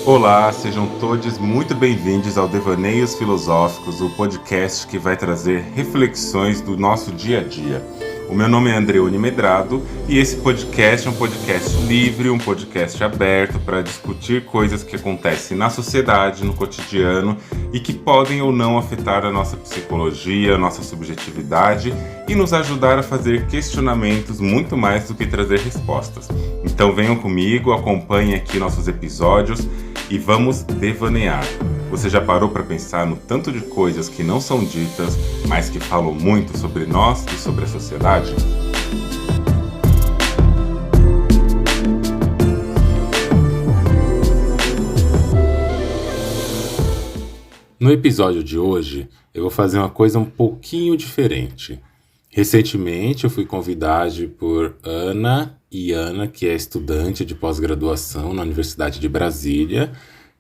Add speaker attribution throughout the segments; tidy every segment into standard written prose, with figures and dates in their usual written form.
Speaker 1: Olá, sejam todos muito bem-vindos ao Devaneios Filosóficos, o podcast que vai trazer reflexões do nosso dia a dia. O meu nome é Andreone Medrado e esse podcast é um podcast livre, um podcast aberto para discutir coisas que acontecem na sociedade, no cotidiano e que podem ou não afetar a nossa psicologia, a nossa subjetividade e nos ajudar a fazer questionamentos muito mais do que trazer respostas. Então venham comigo, acompanhem aqui nossos episódios e vamos devanear. Você já parou para pensar no tanto de coisas que não são ditas, mas que falam muito sobre nós e sobre a sociedade? No episódio de hoje, eu vou fazer uma coisa um pouquinho diferente. Recentemente, eu fui convidado por Ana, que é estudante de pós-graduação na Universidade de Brasília,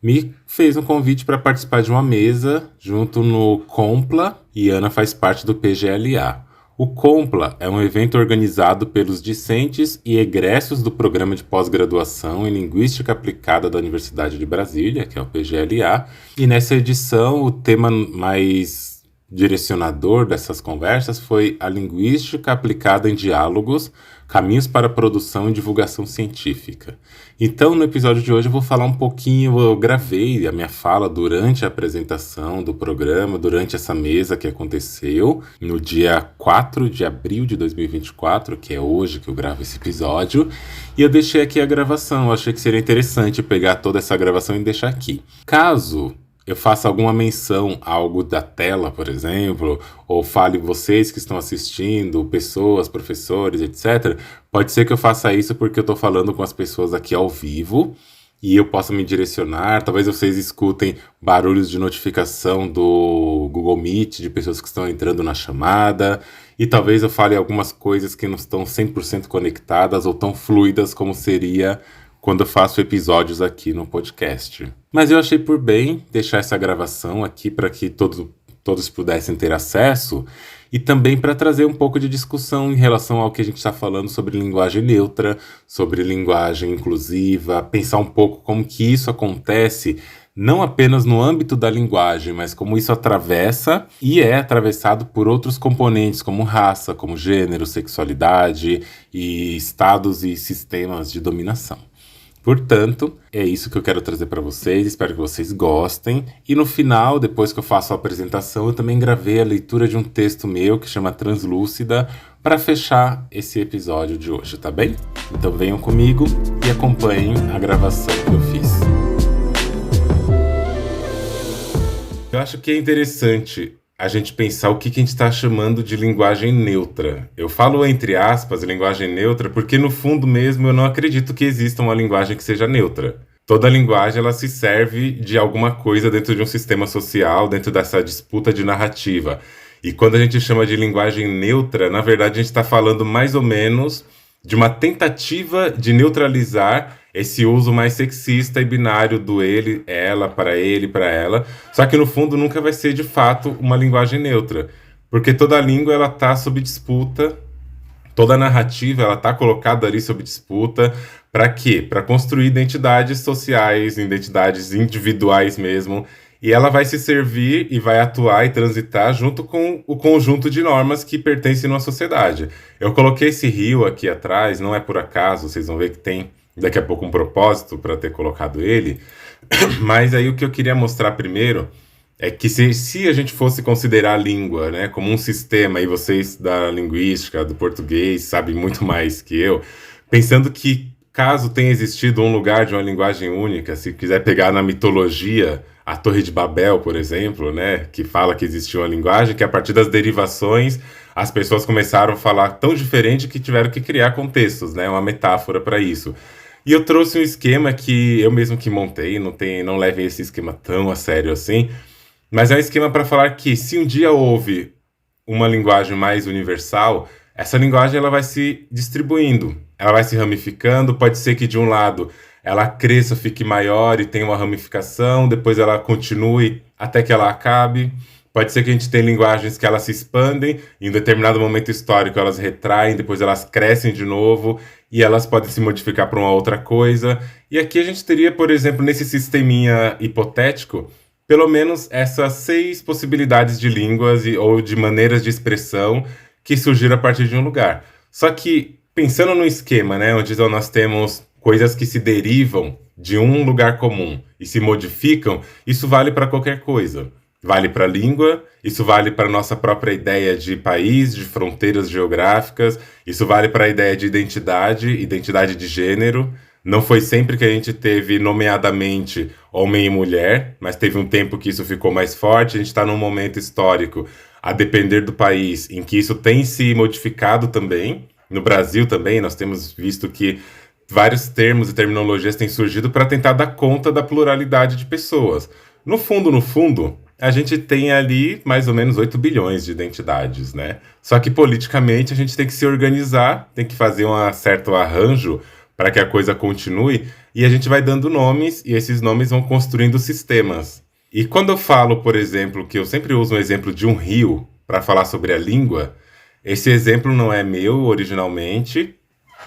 Speaker 1: me fez um convite para participar de uma mesa junto no Compla, e Ana faz parte do PGLA. O Compla é um evento organizado pelos discentes e egressos do programa de pós-graduação em Linguística Aplicada da Universidade de Brasília, que é o PGLA, e nessa edição o tema mais direcionador dessas conversas foi a linguística aplicada em diálogos, caminhos para a produção e divulgação científica. Então, no episódio de hoje eu vou falar um pouquinho, eu gravei a minha fala durante a apresentação do programa, durante essa mesa que aconteceu no dia 4 de abril de 2024, que é hoje que eu gravo esse episódio, e eu deixei aqui a gravação. Eu achei que seria interessante pegar toda essa gravação e deixar aqui. Caso eu faça alguma menção a algo da tela, por exemplo, ou fale vocês que estão assistindo, pessoas, professores, etc., pode ser que eu faça isso porque eu estou falando com as pessoas aqui ao vivo e eu possa me direcionar. Talvez vocês escutem barulhos de notificação do Google Meet, de pessoas que estão entrando na chamada, e talvez eu fale algumas coisas que não estão 100% conectadas ou tão fluidas como seria quando eu faço episódios aqui no podcast. Mas eu achei por bem deixar essa gravação aqui para que todos pudessem ter acesso e também para trazer um pouco de discussão em relação ao que a gente está falando sobre linguagem neutra, sobre linguagem inclusiva, pensar um pouco como que isso acontece não apenas no âmbito da linguagem, mas como isso atravessa e é atravessado por outros componentes como raça, como gênero, sexualidade e estados e sistemas de dominação. Portanto, é isso que eu quero trazer para vocês, espero que vocês gostem. E no final, depois que eu faço a apresentação, eu também gravei a leitura de um texto meu que chama Translúcida para fechar esse episódio de hoje, tá bem? Então venham comigo e acompanhem a gravação que eu fiz. Eu acho que é interessante a gente pensar o que a gente está chamando de linguagem neutra. Eu falo entre aspas linguagem neutra porque no fundo mesmo eu não acredito que exista uma linguagem que seja neutra. Toda linguagem ela se serve de alguma coisa dentro de um sistema social, dentro dessa disputa de narrativa. E quando a gente chama de linguagem neutra, na verdade a gente está falando mais ou menos de uma tentativa de neutralizar esse uso mais sexista e binário do ele, ela, para ele, para ela. Só que no fundo nunca vai ser de fato uma linguagem neutra, porque toda língua ela está sob disputa, toda narrativa ela está colocada ali sob disputa. Para quê? Para construir identidades sociais, identidades individuais mesmo. E ela vai se servir e vai atuar e transitar junto com o conjunto de normas que pertencem à sociedade. Eu coloquei esse rio aqui atrás, não é por acaso, vocês vão ver que tem daqui a pouco um propósito para ter colocado ele. Mas aí o que eu queria mostrar primeiro é que se a gente fosse considerar a língua, né, como um sistema, e vocês da linguística, do português, sabem muito mais que eu, pensando que caso tenha existido um lugar de uma linguagem única, se quiser pegar na mitologia, a Torre de Babel, por exemplo, né, que fala que existiu uma linguagem, que a partir das derivações as pessoas começaram a falar tão diferente que tiveram que criar contextos, né, uma metáfora para isso. E eu trouxe um esquema que eu mesmo que montei, não levem esse esquema tão a sério assim, mas é um esquema para falar que se um dia houve uma linguagem mais universal, essa linguagem ela vai se distribuindo, ela vai se ramificando, pode ser que de um lado ela cresça, fique maior e tenha uma ramificação, depois ela continue até que ela acabe. Pode ser que a gente tenha linguagens que elas se expandem, em um determinado momento histórico elas retraem, depois elas crescem de novo e elas podem se modificar para uma outra coisa. E aqui a gente teria, por exemplo, nesse sisteminha hipotético, pelo menos essas 6 possibilidades de línguas ou de maneiras de expressão que surgiram a partir de um lugar. Só que, pensando no esquema, né, onde nós temos coisas que se derivam de um lugar comum e se modificam, isso vale para qualquer coisa. Vale para a língua, isso vale para a nossa própria ideia de país, de fronteiras geográficas, isso vale para a ideia de identidade, identidade de gênero. Não foi sempre que a gente teve nomeadamente homem e mulher, mas teve um tempo que isso ficou mais forte. A gente está num momento histórico, a depender do país, em que isso tem se modificado também. No Brasil também, nós temos visto que vários termos e terminologias têm surgido para tentar dar conta da pluralidade de pessoas. No fundo, a gente tem ali mais ou menos 8 bilhões de identidades, né? Só que politicamente a gente tem que se organizar, tem que fazer um certo arranjo para que a coisa continue, e a gente vai dando nomes, e esses nomes vão construindo sistemas. E quando eu falo, por exemplo, que eu sempre uso um exemplo de um rio para falar sobre a língua, esse exemplo não é meu originalmente,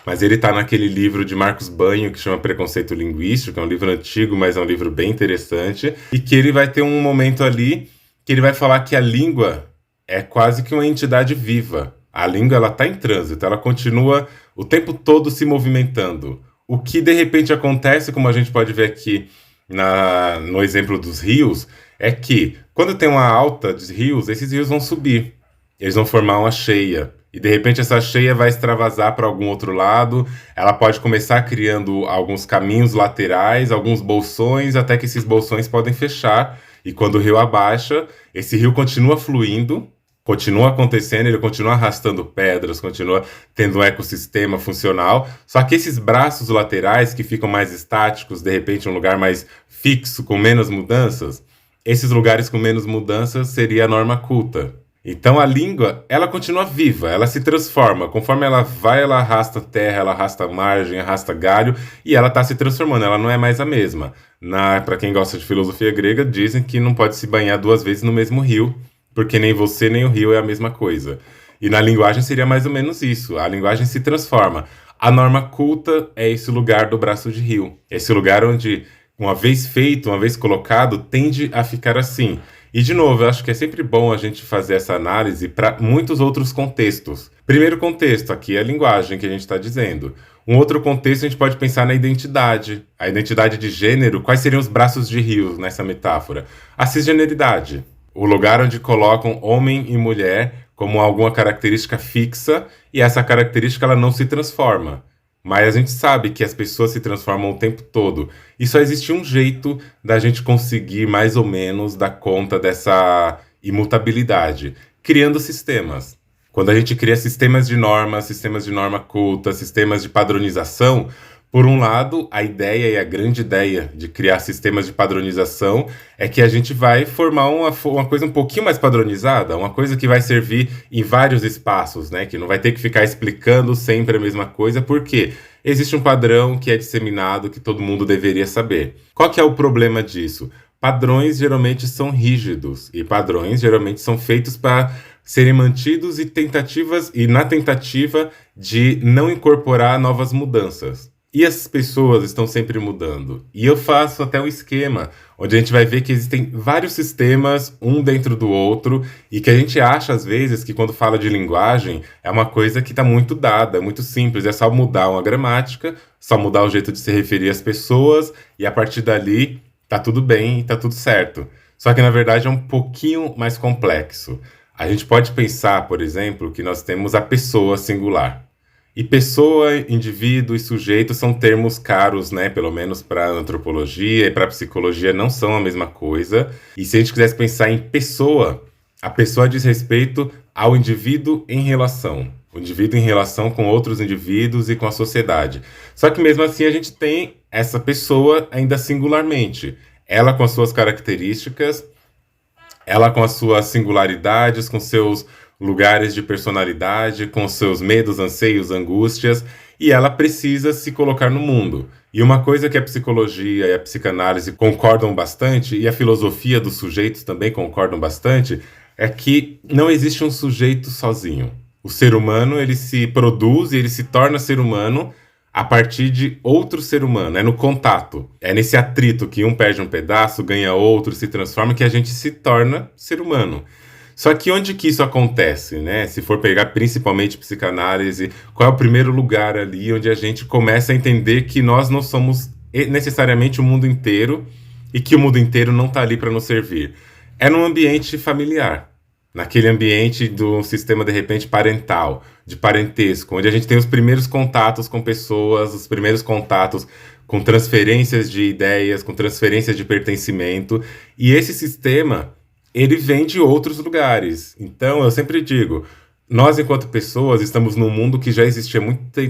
Speaker 1: mas ele está naquele livro de Marcos Banho que chama Preconceito Linguístico, é um livro antigo, mas é um livro bem interessante, e que ele vai ter um momento ali que ele vai falar que a língua é quase que uma entidade viva. A língua ela está em trânsito, ela continua o tempo todo se movimentando. O que de repente acontece, como a gente pode ver aqui no exemplo dos rios, é que quando tem uma alta de rios, esses rios vão subir. Eles vão formar uma cheia. E de repente essa cheia vai extravasar para algum outro lado. Ela pode começar criando alguns caminhos laterais, alguns bolsões, até que esses bolsões podem fechar. E quando o rio abaixa, esse rio continua fluindo, continua acontecendo, ele continua arrastando pedras, continua tendo um ecossistema funcional. Só que esses braços laterais que ficam mais estáticos, de repente um lugar mais fixo, com menos mudanças, esses lugares com menos mudanças seria a norma culta. Então a língua, ela continua viva, ela se transforma. Conforme ela vai, ela arrasta terra, ela arrasta margem, arrasta galho, e ela está se transformando, ela não é mais a mesma. Para quem gosta de filosofia grega, dizem que não pode se banhar 2 vezes no mesmo rio, porque nem você nem o rio é a mesma coisa. E na linguagem seria mais ou menos isso, a linguagem se transforma. A norma culta é esse lugar do braço de rio, esse lugar onde, uma vez feito, uma vez colocado, tende a ficar assim. E, de novo, eu acho que é sempre bom a gente fazer essa análise para muitos outros contextos. Primeiro contexto, aqui é a linguagem que a gente está dizendo. Um outro contexto, a gente pode pensar na identidade. A identidade de gênero, quais seriam os braços de rio nessa metáfora? A cisgeneridade, o lugar onde colocam homem e mulher como alguma característica fixa, e essa característica ela não se transforma. Mas a gente sabe que as pessoas se transformam o tempo todo. E só existe um jeito da gente conseguir, mais ou menos, dar conta dessa imutabilidade, criando sistemas. Quando a gente cria sistemas de norma culta, sistemas de padronização, por um lado, a ideia e a grande ideia de criar sistemas de padronização é que a gente vai formar uma coisa um pouquinho mais padronizada, uma coisa que vai servir em vários espaços, né? Que não vai ter que ficar explicando sempre a mesma coisa, porque existe um padrão que é disseminado, que todo mundo deveria saber. Qual que é o problema disso? Padrões geralmente são rígidos, e padrões geralmente são feitos para serem mantidos e na tentativa de não incorporar novas mudanças. E as pessoas estão sempre mudando. E eu faço até um esquema, onde a gente vai ver que existem vários sistemas, um dentro do outro, e que a gente acha, às vezes, que quando fala de linguagem, é uma coisa que está muito dada, muito simples. É só mudar uma gramática, só mudar o jeito de se referir às pessoas, e a partir dali, tá tudo bem e tá tudo certo. Só que, na verdade, é um pouquinho mais complexo. A gente pode pensar, por exemplo, que nós temos a pessoa singular. E pessoa, indivíduo e sujeito são termos caros, né? Pelo menos para a antropologia e para a psicologia não são a mesma coisa. E se a gente quisesse pensar em pessoa, a pessoa diz respeito ao indivíduo em relação. O indivíduo em relação com outros indivíduos e com a sociedade. Só que mesmo assim a gente tem essa pessoa ainda singularmente. Ela com as suas características, ela com as suas singularidades, com seus lugares de personalidade, com seus medos, anseios, angústias, e ela precisa se colocar no mundo. E uma coisa que a psicologia e a psicanálise concordam bastante, e a filosofia dos sujeitos também concordam bastante, é que não existe um sujeito sozinho. O ser humano, ele se produz e ele se torna ser humano a partir de outro ser humano, é no contato. É nesse atrito que um perde um pedaço, ganha outro, se transforma, que a gente se torna ser humano. Só que onde que isso acontece, né? Se for pegar principalmente psicanálise, qual é o primeiro lugar ali onde a gente começa a entender que nós não somos necessariamente o mundo inteiro e que o mundo inteiro não está ali para nos servir? É no ambiente familiar, naquele ambiente do sistema, de repente, parental, de parentesco, onde a gente tem os primeiros contatos com pessoas, os primeiros contatos com transferências de ideias, com transferências de pertencimento, e esse sistema, ele vem de outros lugares. Então, eu sempre digo, nós, enquanto pessoas, estamos num mundo que já existia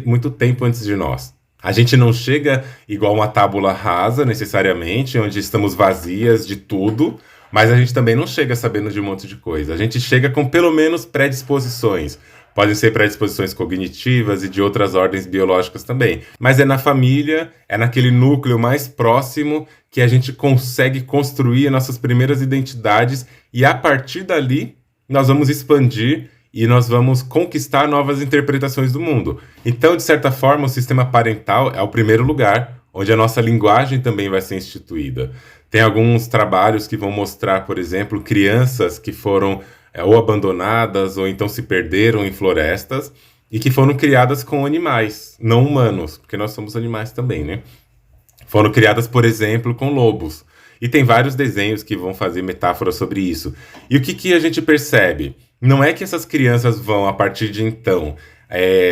Speaker 1: muito tempo antes de nós. A gente não chega igual uma tábula rasa, necessariamente, onde estamos vazias de tudo, mas a gente também não chega sabendo de um monte de coisa. A gente chega com pelo menos predisposições. Podem ser predisposições cognitivas e de outras ordens biológicas também. Mas é na família, é naquele núcleo mais próximo que a gente consegue construir nossas primeiras identidades e a partir dali nós vamos expandir e nós vamos conquistar novas interpretações do mundo. Então, de certa forma, o sistema parental é o primeiro lugar onde a nossa linguagem também vai ser instituída. Tem alguns trabalhos que vão mostrar, por exemplo, crianças que foram ou abandonadas ou então se perderam em florestas e que foram criadas com animais, não humanos, porque nós somos animais também, né? Foram criadas, por exemplo, com lobos. E tem vários desenhos que vão fazer metáforas sobre isso. E o que a gente percebe? Não é que essas crianças vão, a partir de então,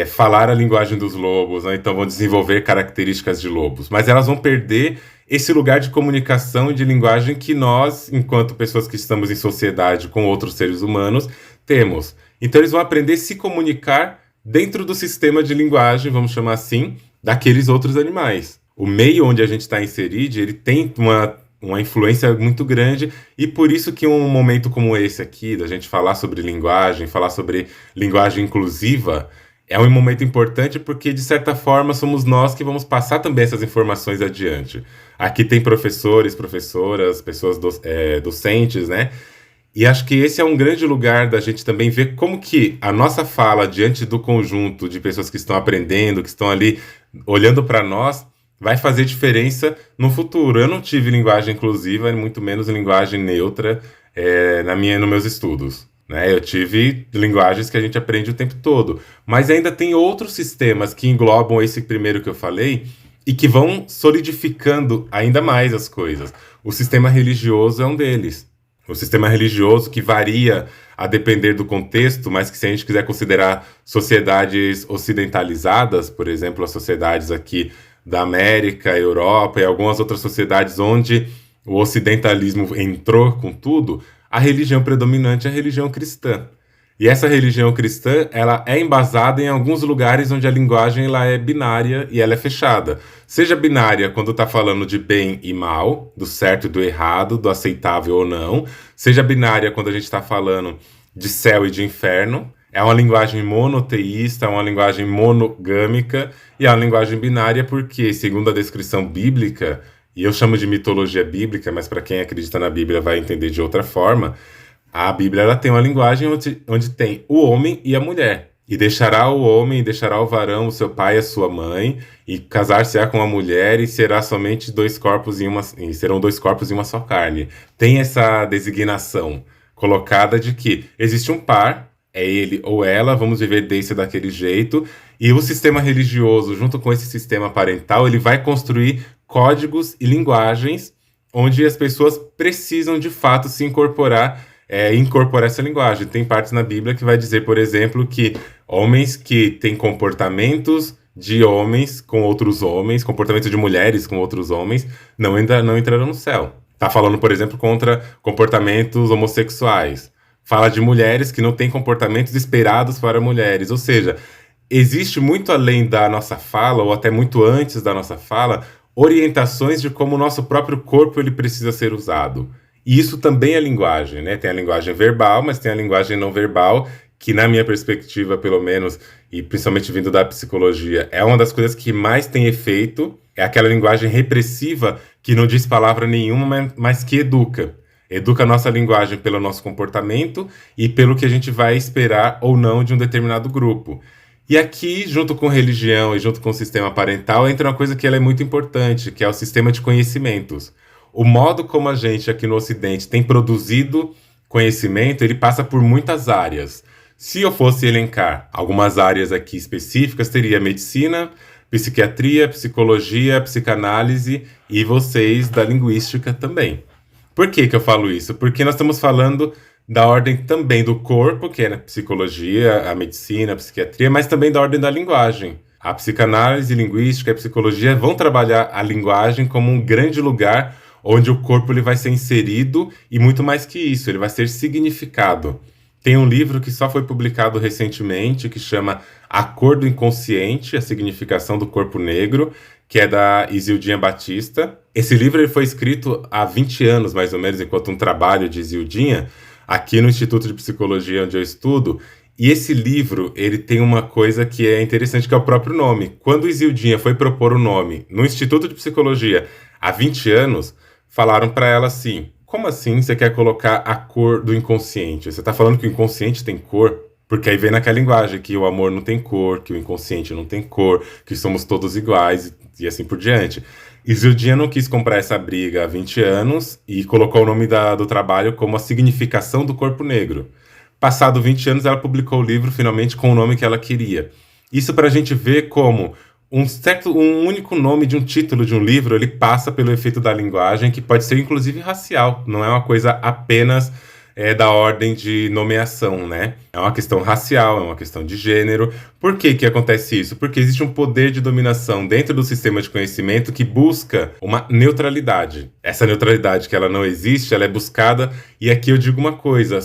Speaker 1: falar a linguagem dos lobos, ou então vão desenvolver características de lobos, mas elas vão perder esse lugar de comunicação e de linguagem que nós, enquanto pessoas que estamos em sociedade com outros seres humanos, temos. Então eles vão aprender a se comunicar dentro do sistema de linguagem, vamos chamar assim, daqueles outros animais. O meio onde a gente está inserido, ele tem uma influência muito grande, e por isso que um momento como esse aqui, da gente falar sobre linguagem, falar sobre linguagem inclusiva, é um momento importante porque, de certa forma, somos nós que vamos passar também essas informações adiante. Aqui tem professores, professoras, pessoas docentes, né? E acho que esse é um grande lugar da gente também ver como que a nossa fala diante do conjunto de pessoas que estão aprendendo, que estão ali olhando para nós, vai fazer diferença no futuro. Eu não tive linguagem inclusiva, muito menos linguagem neutra nos meus estudos. Né? Eu tive linguagens que a gente aprende o tempo todo. Mas ainda tem outros sistemas que englobam esse primeiro que eu falei e que vão solidificando ainda mais as coisas. O sistema religioso é um deles. O sistema religioso que varia a depender do contexto, mas que se a gente quiser considerar sociedades ocidentalizadas, por exemplo, as sociedades aqui da América, Europa e algumas outras sociedades onde o ocidentalismo entrou com tudo, a religião predominante é a religião cristã. E essa religião cristã, ela é embasada em alguns lugares onde a linguagem ela é binária e ela é fechada. Seja binária quando está falando de bem e mal, do certo e do errado, do aceitável ou não. Seja binária quando a gente está falando de céu e de inferno. É uma linguagem monoteísta, é uma linguagem monogâmica e é uma linguagem binária porque, segundo a descrição bíblica, e eu chamo de mitologia bíblica, mas para quem acredita na Bíblia vai entender de outra forma, a Bíblia ela tem uma linguagem onde tem o homem e a mulher. E deixará o homem e deixará o varão, o seu pai e a sua mãe, e casar-se-á com a mulher, e será somente serão dois corpos e uma só carne. Tem essa designação colocada de que existe um par, é ele ou ela, vamos viver desse daquele jeito, e o sistema religioso, junto com esse sistema parental, ele vai construir códigos e linguagens onde as pessoas precisam, de fato, se incorporar essa linguagem. Tem partes na Bíblia que vai dizer, por exemplo, que homens que têm comportamentos de homens com outros homens, comportamentos de mulheres com outros homens, não entrarão no céu. Está falando, por exemplo, contra comportamentos homossexuais. Fala de mulheres que não têm comportamentos esperados para mulheres. Ou seja, existe muito além da nossa fala, ou até muito antes da nossa fala, orientações de como o nosso próprio corpo ele precisa ser usado. E isso também é linguagem, né? Tem a linguagem verbal, mas tem a linguagem não verbal, que na minha perspectiva, pelo menos, e principalmente vindo da psicologia, é uma das coisas que mais tem efeito, é aquela linguagem repressiva que não diz palavra nenhuma, mas que educa. Educa a nossa linguagem pelo nosso comportamento e pelo que a gente vai esperar ou não de um determinado grupo. E aqui, junto com religião e junto com o sistema parental, entra uma coisa que ela é muito importante, que é o sistema de conhecimentos. O modo como a gente aqui no Ocidente tem produzido conhecimento, ele passa por muitas áreas. Se eu fosse elencar algumas áreas aqui específicas, teria medicina, psiquiatria, psicologia, psicanálise e vocês da linguística também. Por que que eu falo isso? Porque nós estamos falando da ordem também do corpo, que é a psicologia, a medicina, a psiquiatria, mas também da ordem da linguagem. A psicanálise, a linguística e a psicologia vão trabalhar a linguagem como um grande lugar onde o corpo ele vai ser inserido e muito mais que isso, ele vai ser significado. Tem um livro que só foi publicado recentemente, que chama A Cor do Inconsciente, a Significação do Corpo Negro, que é da Isildinha Batista. Esse livro ele foi escrito há 20 anos, mais ou menos, enquanto um trabalho de Isildinha, aqui no Instituto de Psicologia onde eu estudo. E esse livro, ele tem uma coisa que é interessante, que é o próprio nome. Quando Isildinha foi propor o nome no Instituto de Psicologia há 20 anos, falaram para ela assim: como assim você quer colocar a cor do inconsciente? Você está falando que o inconsciente tem cor? Porque aí vem naquela linguagem que o amor não tem cor, que o inconsciente não tem cor, que somos todos iguais e assim por diante. Isildinha não quis comprar essa briga há 20 anos e colocou o nome do trabalho como A Significação do Corpo Negro. Passado 20 anos, ela publicou o livro finalmente com o nome que ela queria. Isso para a gente ver como um único nome de um título de um livro, ele passa pelo efeito da linguagem, que pode ser inclusive racial, não é uma coisa apenas da ordem de nomeação, né? É uma questão racial, é uma questão de gênero. Por que que acontece isso? Porque existe um poder de dominação dentro do sistema de conhecimento que busca uma neutralidade. Essa neutralidade que ela não existe, ela é buscada, e aqui eu digo uma coisa,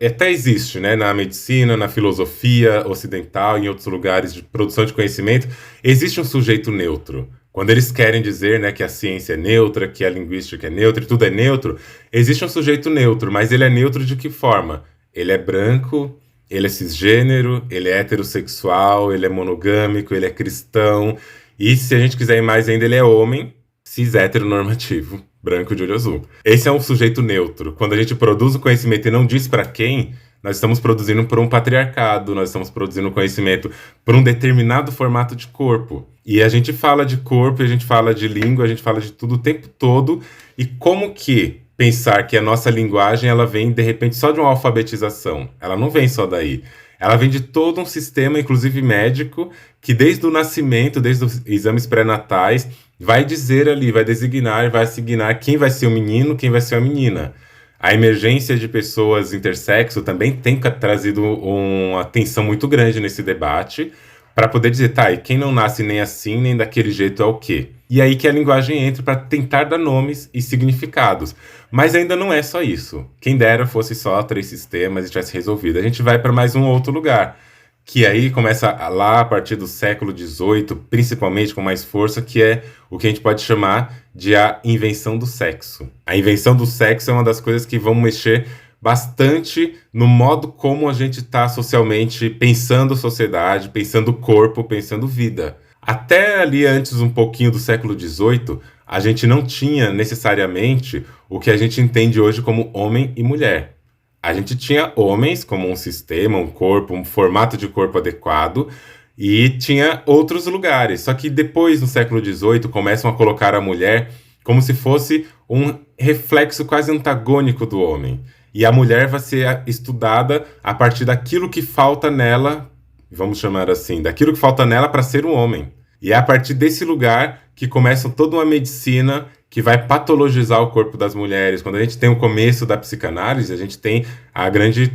Speaker 1: até existe, né? Na medicina, na filosofia ocidental, em outros lugares de produção de conhecimento, existe um sujeito neutro. Quando eles querem dizer, né, que a ciência é neutra, que a linguística é neutra, e tudo é neutro, existe um sujeito neutro, mas ele é neutro de que forma? Ele é branco, ele é cisgênero, ele é heterossexual, ele é monogâmico, ele é cristão, e se a gente quiser ir mais ainda, ele é homem, cis heteronormativo, branco de olho azul. Esse é um sujeito neutro. Quando a gente produz o conhecimento e não diz para quem, nós estamos produzindo por um patriarcado, nós estamos produzindo conhecimento por um determinado formato de corpo. E a gente fala de corpo, a gente fala de língua, a gente fala de tudo o tempo todo. E como que pensar que a nossa linguagem ela vem, de repente, só de uma alfabetização? Ela não vem só daí. Ela vem de todo um sistema, inclusive médico, que desde o nascimento, desde os exames pré-natais, vai dizer ali, vai designar, vai assignar quem vai ser o menino, quem vai ser a menina. A emergência de pessoas intersexo também tem trazido uma atenção muito grande nesse debate, para poder dizer, tá, e quem não nasce nem assim, nem daquele jeito é o quê? E aí que a linguagem entra para tentar dar nomes e significados. Mas ainda não é só isso. Quem dera fosse só 3 sistemas e tivesse resolvido. A gente vai para mais um outro lugar, que aí começa lá a partir do século XVIII, principalmente com mais força, que é o que a gente pode chamar de a invenção do sexo. A invenção do sexo é uma das coisas que vão mexer bastante no modo como a gente está socialmente pensando sociedade, pensando corpo, pensando vida. Até ali antes um pouquinho do século XVIII, a gente não tinha necessariamente o que a gente entende hoje como homem e mulher. A gente tinha homens como um sistema, um corpo, um formato de corpo adequado, e tinha outros lugares. Só que depois, no século XVIII, começam a colocar a mulher como se fosse um reflexo quase antagônico do homem. E a mulher vai ser estudada a partir daquilo que falta nela, vamos chamar assim, daquilo que falta nela para ser um homem. E é a partir desse lugar que começa toda uma medicina que vai patologizar o corpo das mulheres. Quando a gente tem o começo da psicanálise, a gente tem a grande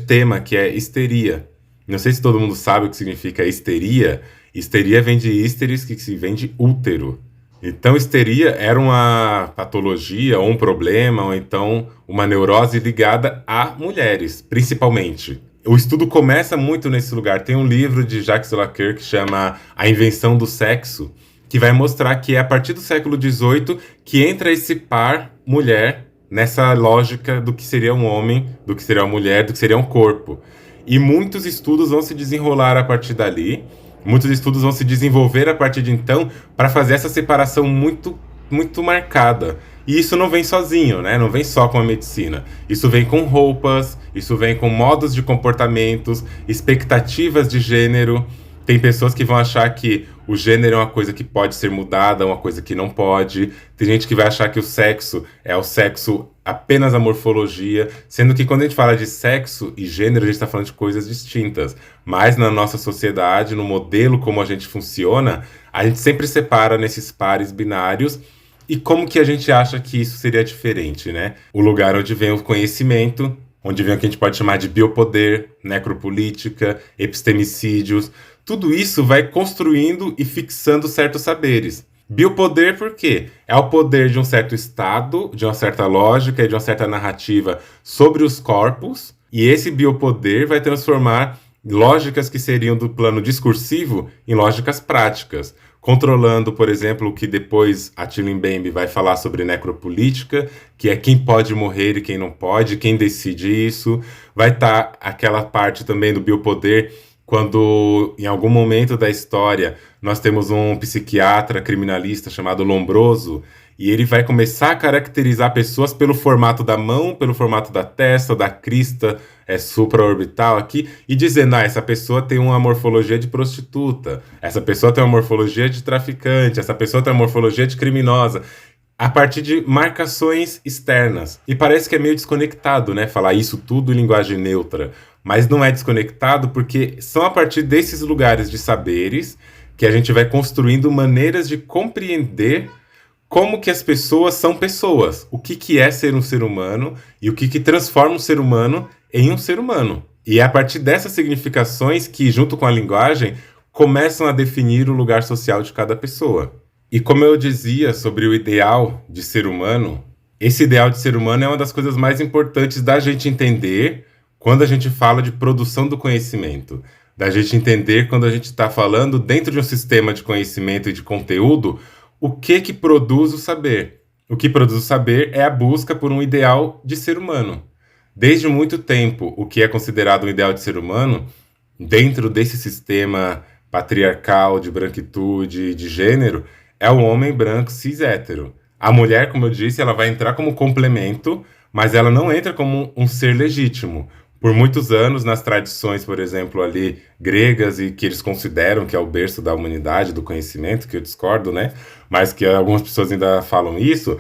Speaker 1: tema, que é histeria. Não sei se todo mundo sabe o que significa histeria. Histeria vem de histeris, que se vem de útero. Então, histeria era uma patologia, ou um problema, ou então uma neurose ligada a mulheres, principalmente. O estudo começa muito nesse lugar. Tem um livro de Jacques Lacan que chama A Invenção do Sexo, que vai mostrar que é a partir do século XVIII que entra esse par mulher nessa lógica do que seria um homem, do que seria uma mulher, do que seria um corpo. E muitos estudos vão se desenrolar a partir dali, muitos estudos vão se desenvolver a partir de então para fazer essa separação muito, muito marcada. E isso não vem sozinho, né? Não vem só com a medicina. Isso vem com roupas, isso vem com modos de comportamentos, expectativas de gênero. Tem pessoas que vão achar que o gênero é uma coisa que pode ser mudada, uma coisa que não pode. Tem gente que vai achar que o sexo é o sexo apenas a morfologia, sendo que quando a gente fala de sexo e gênero, a gente está falando de coisas distintas. Mas na nossa sociedade, no modelo como a gente funciona, a gente sempre separa nesses pares binários. E como que a gente acha que isso seria diferente, né? O lugar onde vem o conhecimento, onde vem o que a gente pode chamar de biopoder, necropolítica, epistemicídios. Tudo isso vai construindo e fixando certos saberes. Biopoder por quê? É o poder de um certo estado, de uma certa lógica e de uma certa narrativa sobre os corpos, e esse biopoder vai transformar lógicas que seriam do plano discursivo em lógicas práticas, controlando, por exemplo, o que depois a Attila Mbembe vai falar sobre necropolítica, que é quem pode morrer e quem não pode, quem decide isso. Vai estar aquela parte também do biopoder, quando em algum momento da história nós temos um psiquiatra criminalista chamado Lombroso, e ele vai começar a caracterizar pessoas pelo formato da mão, pelo formato da testa, da crista supraorbital aqui, e dizendo, essa pessoa tem uma morfologia de prostituta, essa pessoa tem uma morfologia de traficante, essa pessoa tem uma morfologia de criminosa, a partir de marcações externas. E parece que é meio desconectado, né, falar isso tudo em linguagem neutra, mas não é desconectado porque são a partir desses lugares de saberes que a gente vai construindo maneiras de compreender como que as pessoas são pessoas, o que é ser um ser humano e o que transforma um ser humano em um ser humano. E é a partir dessas significações que, junto com a linguagem, começam a definir o lugar social de cada pessoa. E como eu dizia sobre o ideal de ser humano, esse ideal de ser humano é uma das coisas mais importantes da gente entender quando a gente fala de produção do conhecimento. Da gente entender quando a gente está falando dentro de um sistema de conhecimento e de conteúdo, o que produz o saber. O que produz o saber é a busca por um ideal de ser humano. Desde muito tempo, o que é considerado um ideal de ser humano, dentro desse sistema patriarcal de branquitude, de gênero, é o homem branco cis hétero. A mulher, como eu disse, ela vai entrar como complemento, mas ela não entra como um ser legítimo. Por muitos anos, nas tradições, por exemplo, ali gregas, e que eles consideram que é o berço da humanidade, do conhecimento, que eu discordo, né? Mas que algumas pessoas ainda falam isso,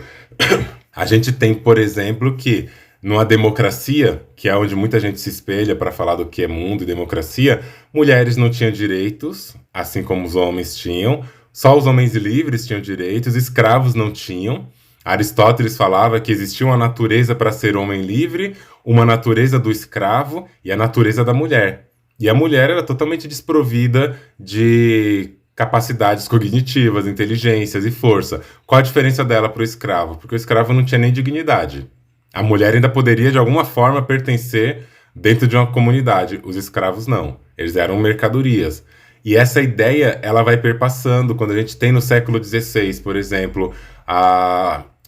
Speaker 1: a gente tem, por exemplo, que numa democracia, que é onde muita gente se espelha para falar do que é mundo e democracia, mulheres não tinham direitos, assim como os homens tinham, só os homens livres tinham direitos, escravos não tinham. Aristóteles falava que existia uma natureza para ser homem livre, uma natureza do escravo e a natureza da mulher. E a mulher era totalmente desprovida de capacidades cognitivas, inteligências e força. Qual a diferença dela para o escravo? Porque o escravo não tinha nem dignidade. A mulher ainda poderia, de alguma forma, pertencer dentro de uma comunidade. Os escravos não. Eles eram mercadorias. E essa ideia, ela vai perpassando. Quando a gente tem no século XVI, por exemplo,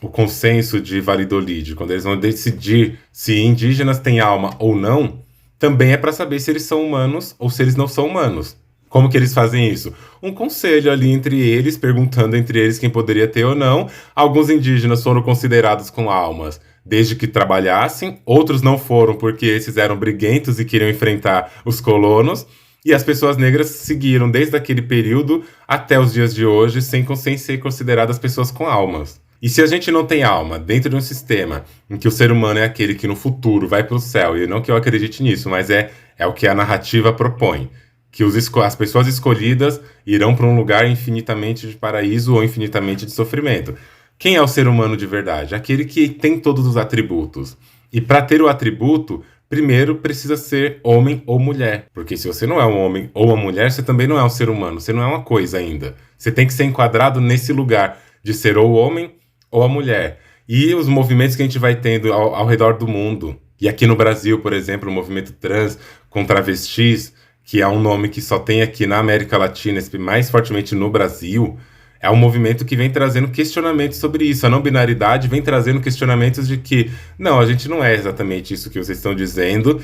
Speaker 1: o consenso de Valladolid, quando eles vão decidir se indígenas têm alma ou não, também é para saber se eles são humanos ou se eles não são humanos. Como que eles fazem isso? Um conselho ali entre eles, perguntando entre eles quem poderia ter ou não. Alguns indígenas foram considerados com almas desde que trabalhassem, outros não foram porque esses eram briguentos e queriam enfrentar os colonos, e as pessoas negras seguiram desde aquele período até os dias de hoje sem ser consideradas pessoas com almas. E se a gente não tem alma dentro de um sistema em que o ser humano é aquele que no futuro vai para o céu, e não que eu acredite nisso, mas é o que a narrativa propõe, que as pessoas escolhidas irão para um lugar infinitamente de paraíso ou infinitamente de sofrimento. Quem é o ser humano de verdade? Aquele que tem todos os atributos. E para ter o atributo, primeiro precisa ser homem ou mulher. Porque se você não é um homem ou uma mulher, você também não é um ser humano. Você não é uma coisa ainda. Você tem que ser enquadrado nesse lugar de ser ou o homem ou a mulher. E os movimentos que a gente vai tendo ao redor do mundo. E aqui no Brasil, por exemplo, o movimento trans com travestis, que é um nome que só tem aqui na América Latina, mais fortemente no Brasil, é um movimento que vem trazendo questionamentos sobre isso. A não-binaridade vem trazendo questionamentos de que, não, a gente não é exatamente isso que vocês estão dizendo,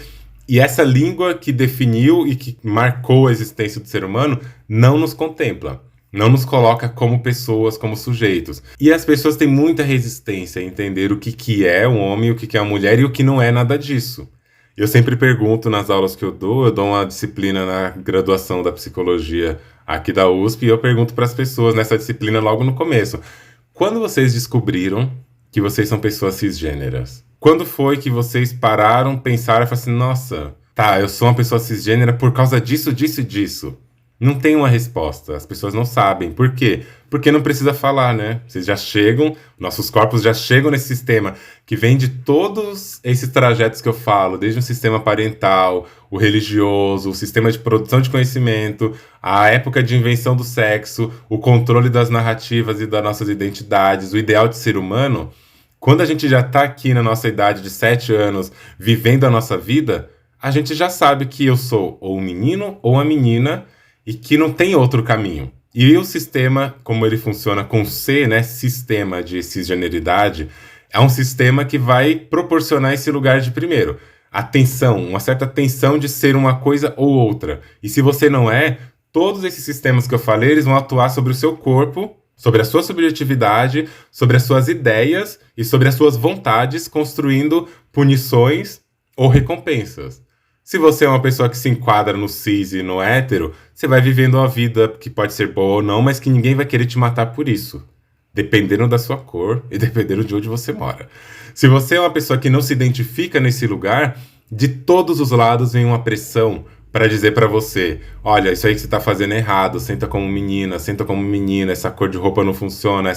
Speaker 1: E essa língua que definiu e que marcou a existência do ser humano não nos contempla. Não nos coloca como pessoas, como sujeitos. E as pessoas têm muita resistência a entender o que é um homem, o que é uma mulher e o que não é nada disso. Eu sempre pergunto nas aulas que eu dou uma disciplina na graduação da psicologia aqui da USP, e eu pergunto para as pessoas nessa disciplina logo no começo: quando vocês descobriram que vocês são pessoas cisgêneras? Quando foi que vocês pararam, pensaram e falaram assim: nossa, tá, eu sou uma pessoa cisgênera por causa disso, disso e disso? Não tem uma resposta, as pessoas não sabem. Por quê? Porque não precisa falar, né? Vocês já chegam, nossos corpos já chegam nesse sistema que vem de todos esses trajetos que eu falo, desde o sistema parental, o religioso, o sistema de produção de conhecimento, a época de invenção do sexo, o controle das narrativas e das nossas identidades, o ideal de ser humano. Quando a gente já está aqui na nossa idade de 7 anos, vivendo a nossa vida, a gente já sabe que eu sou ou um menino ou uma menina, e que não tem outro caminho. E o sistema, como ele funciona com C, né, sistema de cisgeneridade, é um sistema que vai proporcionar esse lugar de, primeiro, atenção, uma certa tensão de ser uma coisa ou outra. E se você não é, todos esses sistemas que eu falei, eles vão atuar sobre o seu corpo, sobre a sua subjetividade, sobre as suas ideias e sobre as suas vontades, construindo punições ou recompensas. Se você é uma pessoa que se enquadra no cis e no hétero, você vai vivendo uma vida que pode ser boa ou não, mas que ninguém vai querer te matar por isso, dependendo da sua cor e dependendo de onde você mora. Se você é uma pessoa que não se identifica nesse lugar, de todos os lados vem uma pressão para dizer para você: olha, isso aí que você tá fazendo é errado, senta como menina, senta como menina, essa cor de roupa não funciona,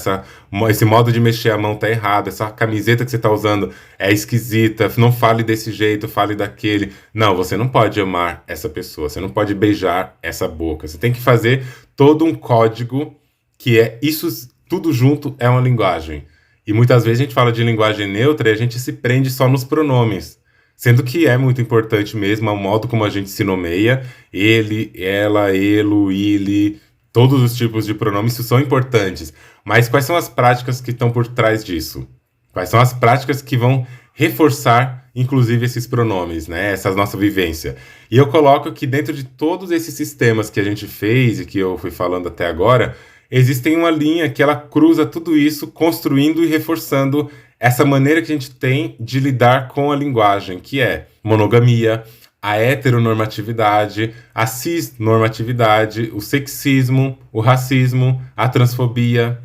Speaker 1: esse modo de mexer a mão tá errado, essa camiseta que você tá usando é esquisita, não fale desse jeito, fale daquele. Não, você não pode amar essa pessoa, você não pode beijar essa boca, você tem que fazer todo um código que é isso, tudo junto é uma linguagem. E muitas vezes a gente fala de linguagem neutra e a gente se prende só nos pronomes. Sendo que é muito importante mesmo o modo como a gente se nomeia, ele, ela, ele, ele, todos os tipos de pronomes, isso são importantes. Mas quais são as práticas que estão por trás disso? Quais são as práticas que vão reforçar, inclusive, esses pronomes, né? Essa nossa vivência. E eu coloco que dentro de todos esses sistemas que a gente fez e que eu fui falando até agora, existem uma linha que ela cruza tudo isso, construindo e reforçando essa maneira que a gente tem de lidar com a linguagem, que é monogamia, a heteronormatividade, a cisnormatividade, o sexismo, o racismo, a transfobia.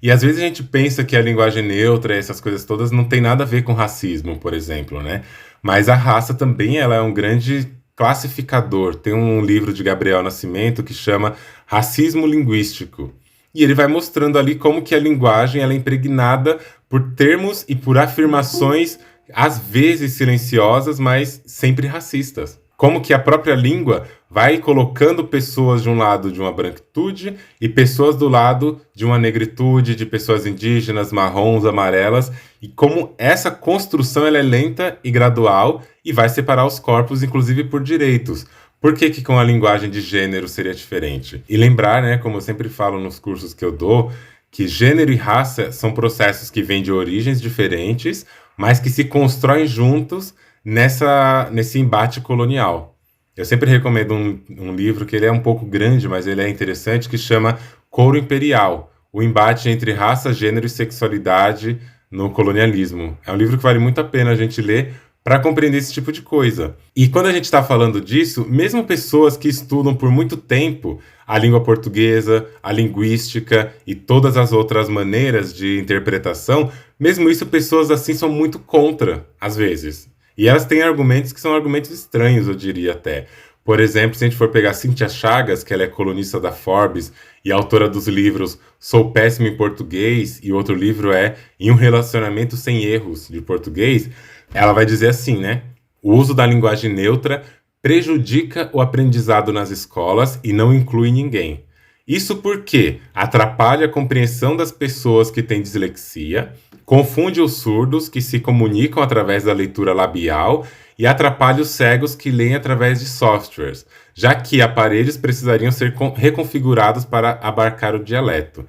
Speaker 1: E às vezes a gente pensa que a linguagem neutra, essas coisas todas, não tem nada a ver com racismo, por exemplo, né? Mas a raça também ela é um grande classificador. Tem um livro de Gabriel Nascimento que chama Racismo Linguístico. E ele vai mostrando ali como que a linguagem ela é impregnada por termos e por afirmações, às vezes silenciosas, mas sempre racistas. Como que a própria língua vai colocando pessoas de um lado de uma branquitude e pessoas do lado de uma negritude, de pessoas indígenas, marrons, amarelas, e como essa construção ela é lenta e gradual e vai separar os corpos, inclusive por direitos. Por que que com a linguagem de gênero seria diferente? E lembrar, né, como eu sempre falo nos cursos que eu dou, que gênero e raça são processos que vêm de origens diferentes, mas que se constroem juntos nesse embate colonial. Eu sempre recomendo um livro que ele é um pouco grande, mas ele é interessante, que chama Couro Imperial, o embate entre raça, gênero e sexualidade no colonialismo. É um livro que vale muito a pena a gente ler, para compreender esse tipo de coisa. E quando a gente está falando disso, mesmo pessoas que estudam por muito tempo a língua portuguesa, a linguística e todas as outras maneiras de interpretação, mesmo isso, pessoas assim são muito contra, às vezes. E elas têm argumentos que são argumentos estranhos, eu diria até. Por exemplo, se a gente for pegar Cíntia Chagas, que ela é colunista da Forbes e autora dos livros Sou Péssimo em Português, e outro livro é Em um Relacionamento Sem Erros, de Português, ela vai dizer assim, né? O uso da linguagem neutra prejudica o aprendizado nas escolas e não inclui ninguém. Isso porque atrapalha a compreensão das pessoas que têm dislexia, confunde os surdos que se comunicam através da leitura labial e atrapalha os cegos que leem através de softwares, já que aparelhos precisariam ser reconfigurados para abarcar o dialeto.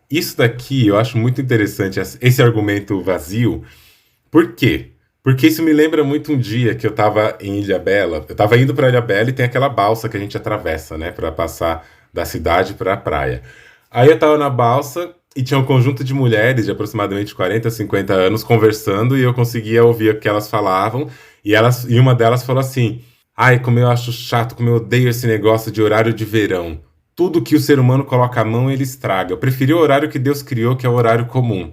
Speaker 1: Isso daqui eu acho muito interessante, esse argumento vazio. Por quê? Porque isso me lembra muito um dia que eu tava em Ilhabela. Eu tava indo pra Ilhabela e tem aquela balsa que a gente atravessa, né? Pra passar da cidade pra praia. Aí eu tava na balsa e tinha um conjunto de mulheres de aproximadamente 40, 50 anos conversando e eu conseguia ouvir o que elas falavam. E uma delas falou assim: Ai, como eu acho chato, como eu odeio esse negócio de horário de verão. Tudo que o ser humano coloca a mão, ele estraga. Eu preferi o horário que Deus criou, que é o horário comum.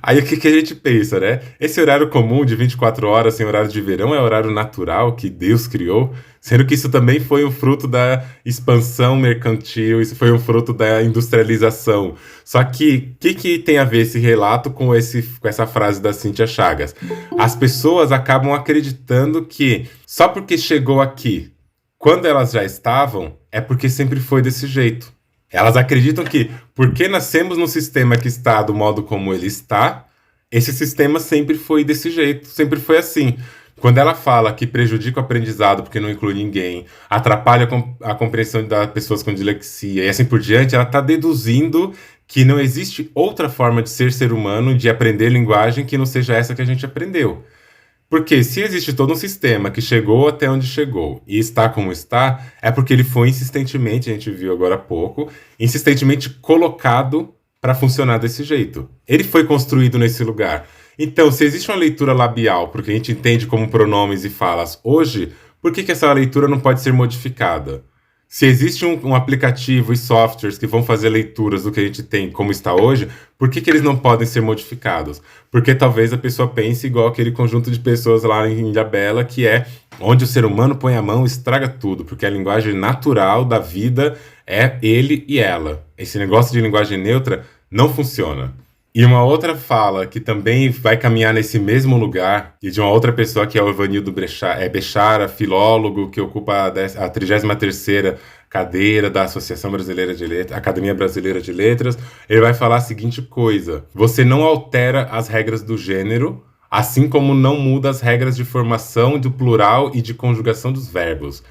Speaker 1: Aí o que, que a gente pensa, né? Esse horário comum de 24 horas sem horário de verão é o horário natural que Deus criou, sendo que isso também foi um fruto da expansão mercantil, isso foi um fruto da industrialização. Só que o que tem a ver esse relato com essa frase da Cíntia Chagas? As pessoas acabam acreditando que só porque chegou aqui, quando elas já estavam, é porque sempre foi desse jeito. Elas acreditam que, porque nascemos num sistema que está do modo como ele está, esse sistema sempre foi desse jeito, sempre foi assim. Quando ela fala que prejudica o aprendizado porque não inclui ninguém, atrapalha a compreensão das pessoas com dislexia e assim por diante, ela está deduzindo que não existe outra forma de ser humano, de aprender linguagem que não seja essa que a gente aprendeu. Porque se existe todo um sistema que chegou até onde chegou e está como está, é porque ele foi insistentemente, a gente viu agora há pouco, insistentemente colocado para funcionar desse jeito. Ele foi construído nesse lugar. Então, se existe uma leitura labial, porque a gente entende como pronomes e falas hoje, por que essa leitura não pode ser modificada? Se existe um aplicativo e softwares que vão fazer leituras do que a gente tem como está hoje, por que eles não podem ser modificados? Porque talvez a pessoa pense igual aquele conjunto de pessoas lá em Ilhabela, que é onde o ser humano põe a mão e estraga tudo, porque a linguagem natural da vida é ele e ela. Esse negócio de linguagem neutra não funciona. E uma outra fala que também vai caminhar nesse mesmo lugar, e de uma outra pessoa que é o Evanildo Bechara, filólogo, que ocupa a 33ª cadeira da Associação Brasileira de Letras, Academia Brasileira de Letras, ele vai falar a seguinte coisa: você não altera as regras do gênero, assim como não muda as regras de formação do plural e de conjugação dos verbos.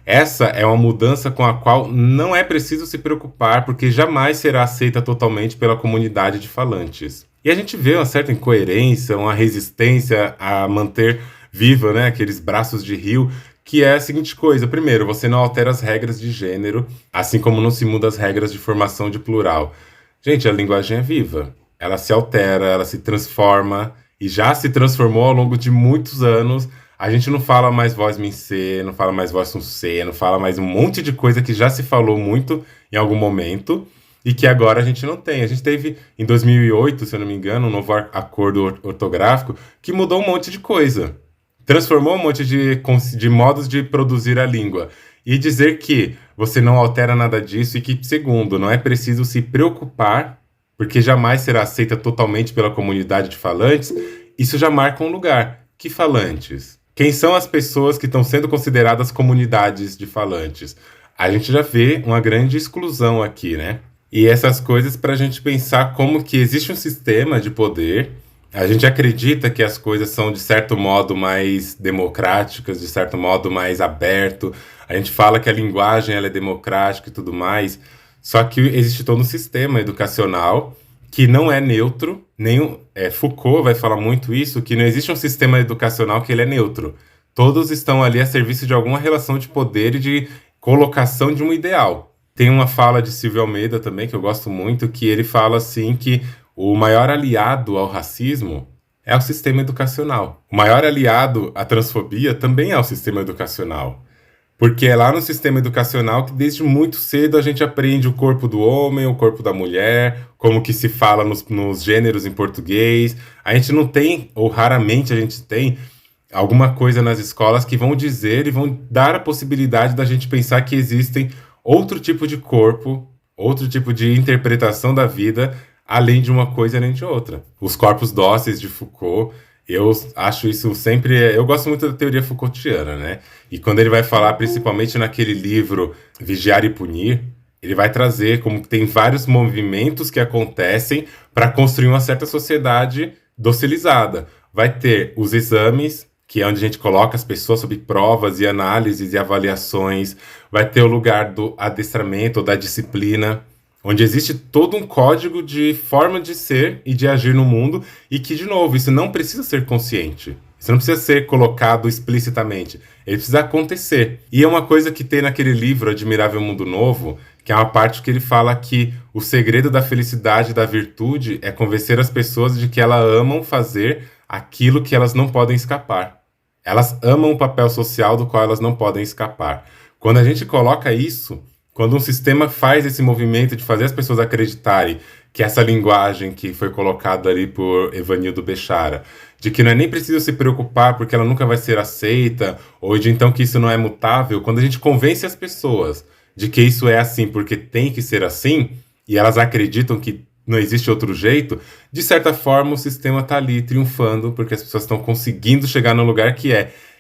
Speaker 1: Essa é uma mudança com a qual não é preciso se preocupar, porque jamais será aceita totalmente pela comunidade de falantes. E a gente vê uma certa incoerência, uma resistência a manter viva, né, aqueles braços de rio, que é a seguinte coisa: primeiro, você não altera as regras de gênero, assim como não se muda as regras de formação de plural. Gente, a linguagem é viva, ela se altera, ela se transforma, e já se transformou ao longo de muitos anos. A gente não fala mais voz em C, não fala mais voz com C, não fala mais um monte de coisa que já se falou muito em algum momento e que agora a gente não tem. A gente teve, em 2008, se eu não me engano, um novo acordo ortográfico que mudou um monte de coisa. Transformou um monte de modos de produzir a língua. E dizer que você não altera nada disso e que, segundo, não é preciso se preocupar, porque jamais será aceita totalmente pela comunidade de falantes, isso já marca um lugar. Que falantes? Quem são as pessoas que estão sendo consideradas comunidades de falantes? A gente já vê uma grande exclusão aqui, né? E essas coisas para a gente pensar como que existe um sistema de poder. A gente acredita que as coisas são, de certo modo, mais democráticas, de certo modo, mais aberto. A gente fala que a linguagem ela é democrática e tudo mais. Só que existe todo um sistema educacional que não é neutro. Foucault vai falar muito isso, que não existe um sistema educacional que ele é neutro. Todos estão ali a serviço de alguma relação de poder e de colocação de um ideal. Tem uma fala de Silvio Almeida também, que eu gosto muito, que ele fala assim que o maior aliado ao racismo é o sistema educacional. O maior aliado à transfobia também é o sistema educacional. Porque é lá no sistema educacional que desde muito cedo a gente aprende o corpo do homem, o corpo da mulher, como que se fala nos gêneros em português. A gente não tem, ou raramente a gente tem, alguma coisa nas escolas que vão dizer e vão dar a possibilidade da gente pensar que existem outro tipo de corpo, outro tipo de interpretação da vida, além de uma coisa, além de outra. Os corpos dóceis de Foucault, eu acho isso sempre... Eu gosto muito da teoria Foucaultiana, né? E quando ele vai falar, principalmente naquele livro Vigiar e Punir, ele vai trazer como que tem vários movimentos que acontecem para construir uma certa sociedade docilizada. Vai ter os exames, que é onde a gente coloca as pessoas sob provas e análises e avaliações. Vai ter o lugar do adestramento ou da disciplina, onde existe todo um código de forma de ser e de agir no mundo, e que, de novo, isso não precisa ser consciente. Isso não precisa ser colocado explicitamente. Ele precisa acontecer. E é uma coisa que tem naquele livro, Admirável Mundo Novo, que é uma parte que ele fala que o segredo da felicidade e da virtude é convencer as pessoas de que elas amam fazer aquilo que elas não podem escapar. Elas amam o papel social do qual elas não podem escapar. Quando a gente coloca isso, quando um sistema faz esse movimento de fazer as pessoas acreditarem que essa linguagem que foi colocada ali por Evanildo Bechara, de que não é nem preciso se preocupar porque ela nunca vai ser aceita, ou de então que isso não é mutável, quando a gente convence as pessoas de que isso é assim porque tem que ser assim, e elas acreditam que não existe outro jeito, de certa forma o sistema está ali triunfando, porque as pessoas estão conseguindo chegar no lugar que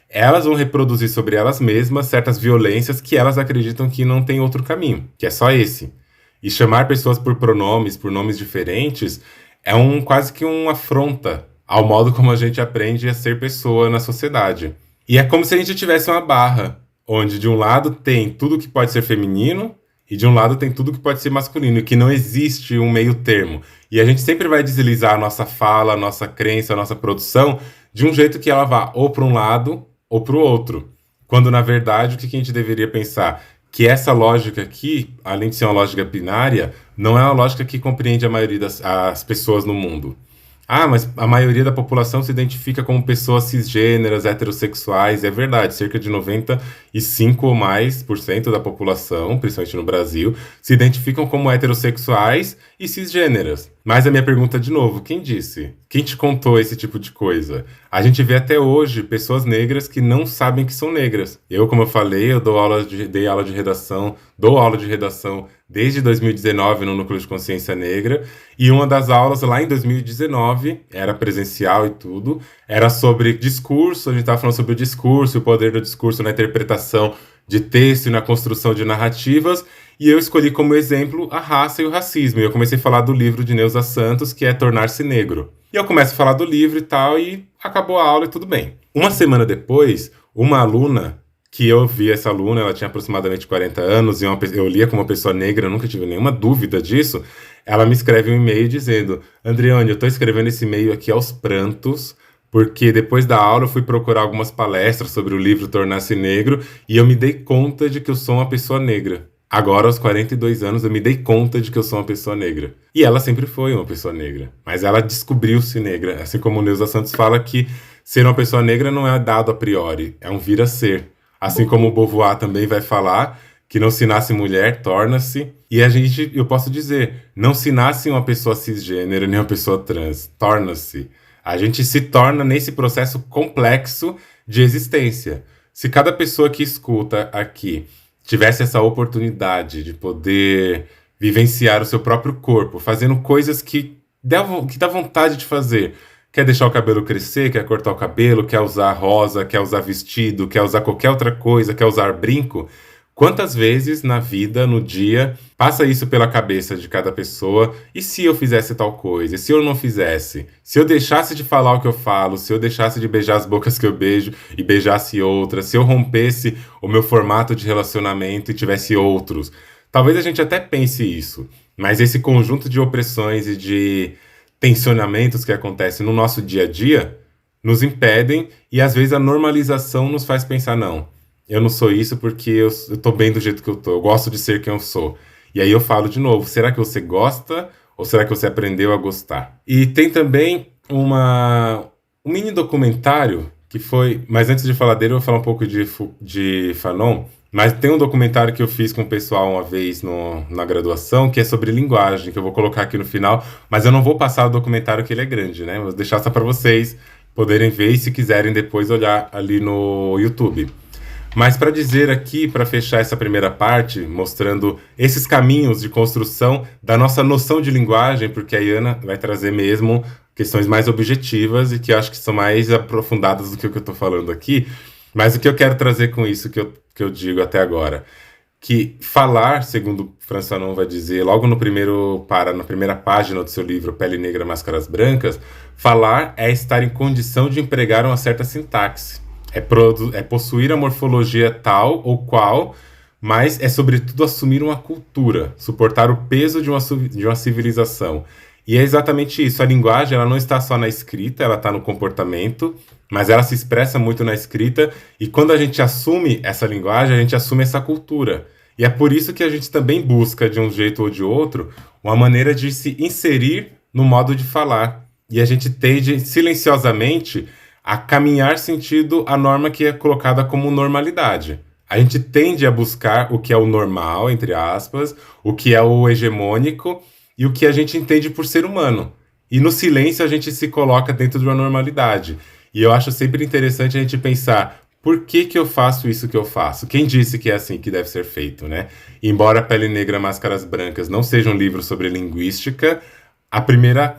Speaker 1: elas vão reproduzir sobre elas mesmas certas violências que elas acreditam que não tem outro caminho, que é só esse. E chamar pessoas por pronomes, por nomes diferentes, é quase que uma afronta ao modo como a gente aprende a ser pessoa na sociedade. E é como se a gente tivesse uma barra, onde de um lado tem tudo que pode ser feminino, e de um lado tem tudo que pode ser masculino, e que não existe um meio termo. E a gente sempre vai deslizar a nossa fala, a nossa crença, a nossa produção, de um jeito que ela vá ou para um lado ou para o outro. Quando, na verdade, o que a gente deveria pensar? Que essa lógica aqui, além de ser uma lógica binária, não é uma lógica que compreende a maioria das pessoas no mundo. Ah, mas a maioria da população se identifica como pessoas cisgêneras, heterossexuais. É verdade, cerca de 95 ou mais por cento da população, principalmente no Brasil, se identificam como heterossexuais e cisgêneras. Mas a minha pergunta de novo, quem disse? Quem te contou esse tipo de coisa? A gente vê até hoje pessoas negras que não sabem que são negras. Eu, como eu falei, eu dou aula de redação desde 2019 no Núcleo de Consciência Negra, e uma das aulas lá em 2019, era presencial e tudo, era sobre discurso, a gente estava falando sobre o discurso, o poder do discurso na interpretação de texto e na construção de narrativas, e eu escolhi como exemplo a raça e o racismo, e eu comecei a falar do livro de Neuza Santos, que é Tornar-se Negro. E eu começo a falar do livro e tal, e acabou a aula e tudo bem. Uma semana depois, uma aluna, que eu vi essa aluna, ela tinha aproximadamente 40 anos, e eu lia como uma pessoa negra, eu nunca tive nenhuma dúvida disso, ela me escreve um e-mail dizendo: Andreane, eu estou escrevendo esse e-mail aqui aos prantos, porque depois da aula eu fui procurar algumas palestras sobre o livro Tornar-se Negro, e eu me dei conta de que eu sou uma pessoa negra. Agora, aos 42 anos, eu me dei conta de que eu sou uma pessoa negra. E ela sempre foi uma pessoa negra, mas ela descobriu-se negra, assim como o Neuza Santos fala que ser uma pessoa negra não é dado a priori, é um vir a ser. Assim como o Beauvoir também vai falar que não se nasce mulher, torna-se. E eu posso dizer, não se nasce uma pessoa cisgênero nem uma pessoa trans, torna-se. A gente se torna nesse processo complexo de existência. Se cada pessoa que escuta aqui tivesse essa oportunidade de poder vivenciar o seu próprio corpo, fazendo coisas que dá vontade de fazer, quer deixar o cabelo crescer, quer cortar o cabelo, quer usar rosa, quer usar vestido, quer usar qualquer outra coisa, quer usar brinco. Quantas vezes na vida, no dia, passa isso pela cabeça de cada pessoa? E se eu fizesse tal coisa? E se eu não fizesse? Se eu deixasse de falar o que eu falo? Se eu deixasse de beijar as bocas que eu beijo e beijasse outras? Se eu rompesse o meu formato de relacionamento e tivesse outros? Talvez a gente até pense isso, mas esse conjunto de opressões e de tensionamentos que acontecem no nosso dia a dia nos impedem, e às vezes a normalização nos faz pensar, não, eu não sou isso porque eu tô bem do jeito que eu tô, eu gosto de ser quem eu sou. E aí eu falo de novo, será que você gosta ou será que você aprendeu a gostar? E tem também um mini documentário que foi, mas antes de falar dele eu vou falar um pouco de Fanon. Mas tem um documentário que eu fiz com o pessoal uma vez na graduação, que é sobre linguagem, que eu vou colocar aqui no final, mas eu não vou passar o documentário que ele é grande, né? Vou deixar só para vocês poderem ver e, se quiserem, depois olhar ali no YouTube. Mas para dizer aqui, para fechar essa primeira parte, mostrando esses caminhos de construção da nossa noção de linguagem, porque a Iana vai trazer mesmo questões mais objetivas e que eu acho que são mais aprofundadas do que o que eu estou falando aqui. Mas o que eu quero trazer com isso que eu digo até agora, que falar, segundo Franz Fanon vai dizer, logo na primeira página do seu livro Pele Negra, Máscaras Brancas, falar é estar em condição de empregar uma certa sintaxe, é possuir a morfologia tal ou qual mas é sobretudo assumir uma cultura, suportar o peso de uma civilização. E é exatamente isso, a linguagem ela não está só na escrita, ela está no comportamento, mas ela se expressa muito na escrita, e quando a gente assume essa linguagem, a gente assume essa cultura. E é por isso que a gente também busca, de um jeito ou de outro, uma maneira de se inserir no modo de falar. E a gente tende, silenciosamente, a caminhar sentido a norma que é colocada como normalidade. A gente tende a buscar o que é o normal, entre aspas, o que é o hegemônico e o que a gente entende por ser humano. E no silêncio a gente se coloca dentro de uma normalidade. E eu acho sempre interessante a gente pensar por que que eu faço isso que eu faço? Quem disse que é assim que deve ser feito, né? E embora Pele Negra, Máscaras Brancas não seja um livro sobre linguística,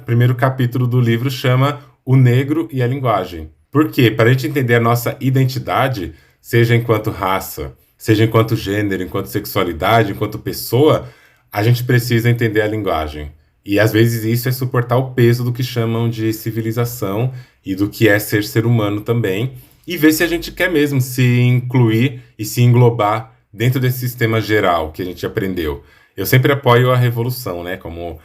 Speaker 1: primeiro capítulo do livro chama O Negro e a Linguagem. Por quê? Para a gente entender a nossa identidade, seja enquanto raça, seja enquanto gênero, enquanto sexualidade, enquanto pessoa, a gente precisa entender a linguagem. E às vezes isso é suportar o peso do que chamam de civilização e do que é ser humano também, e ver se a gente quer mesmo se incluir e se englobar dentro desse sistema geral que a gente aprendeu. Eu sempre apoio a revolução, né? Como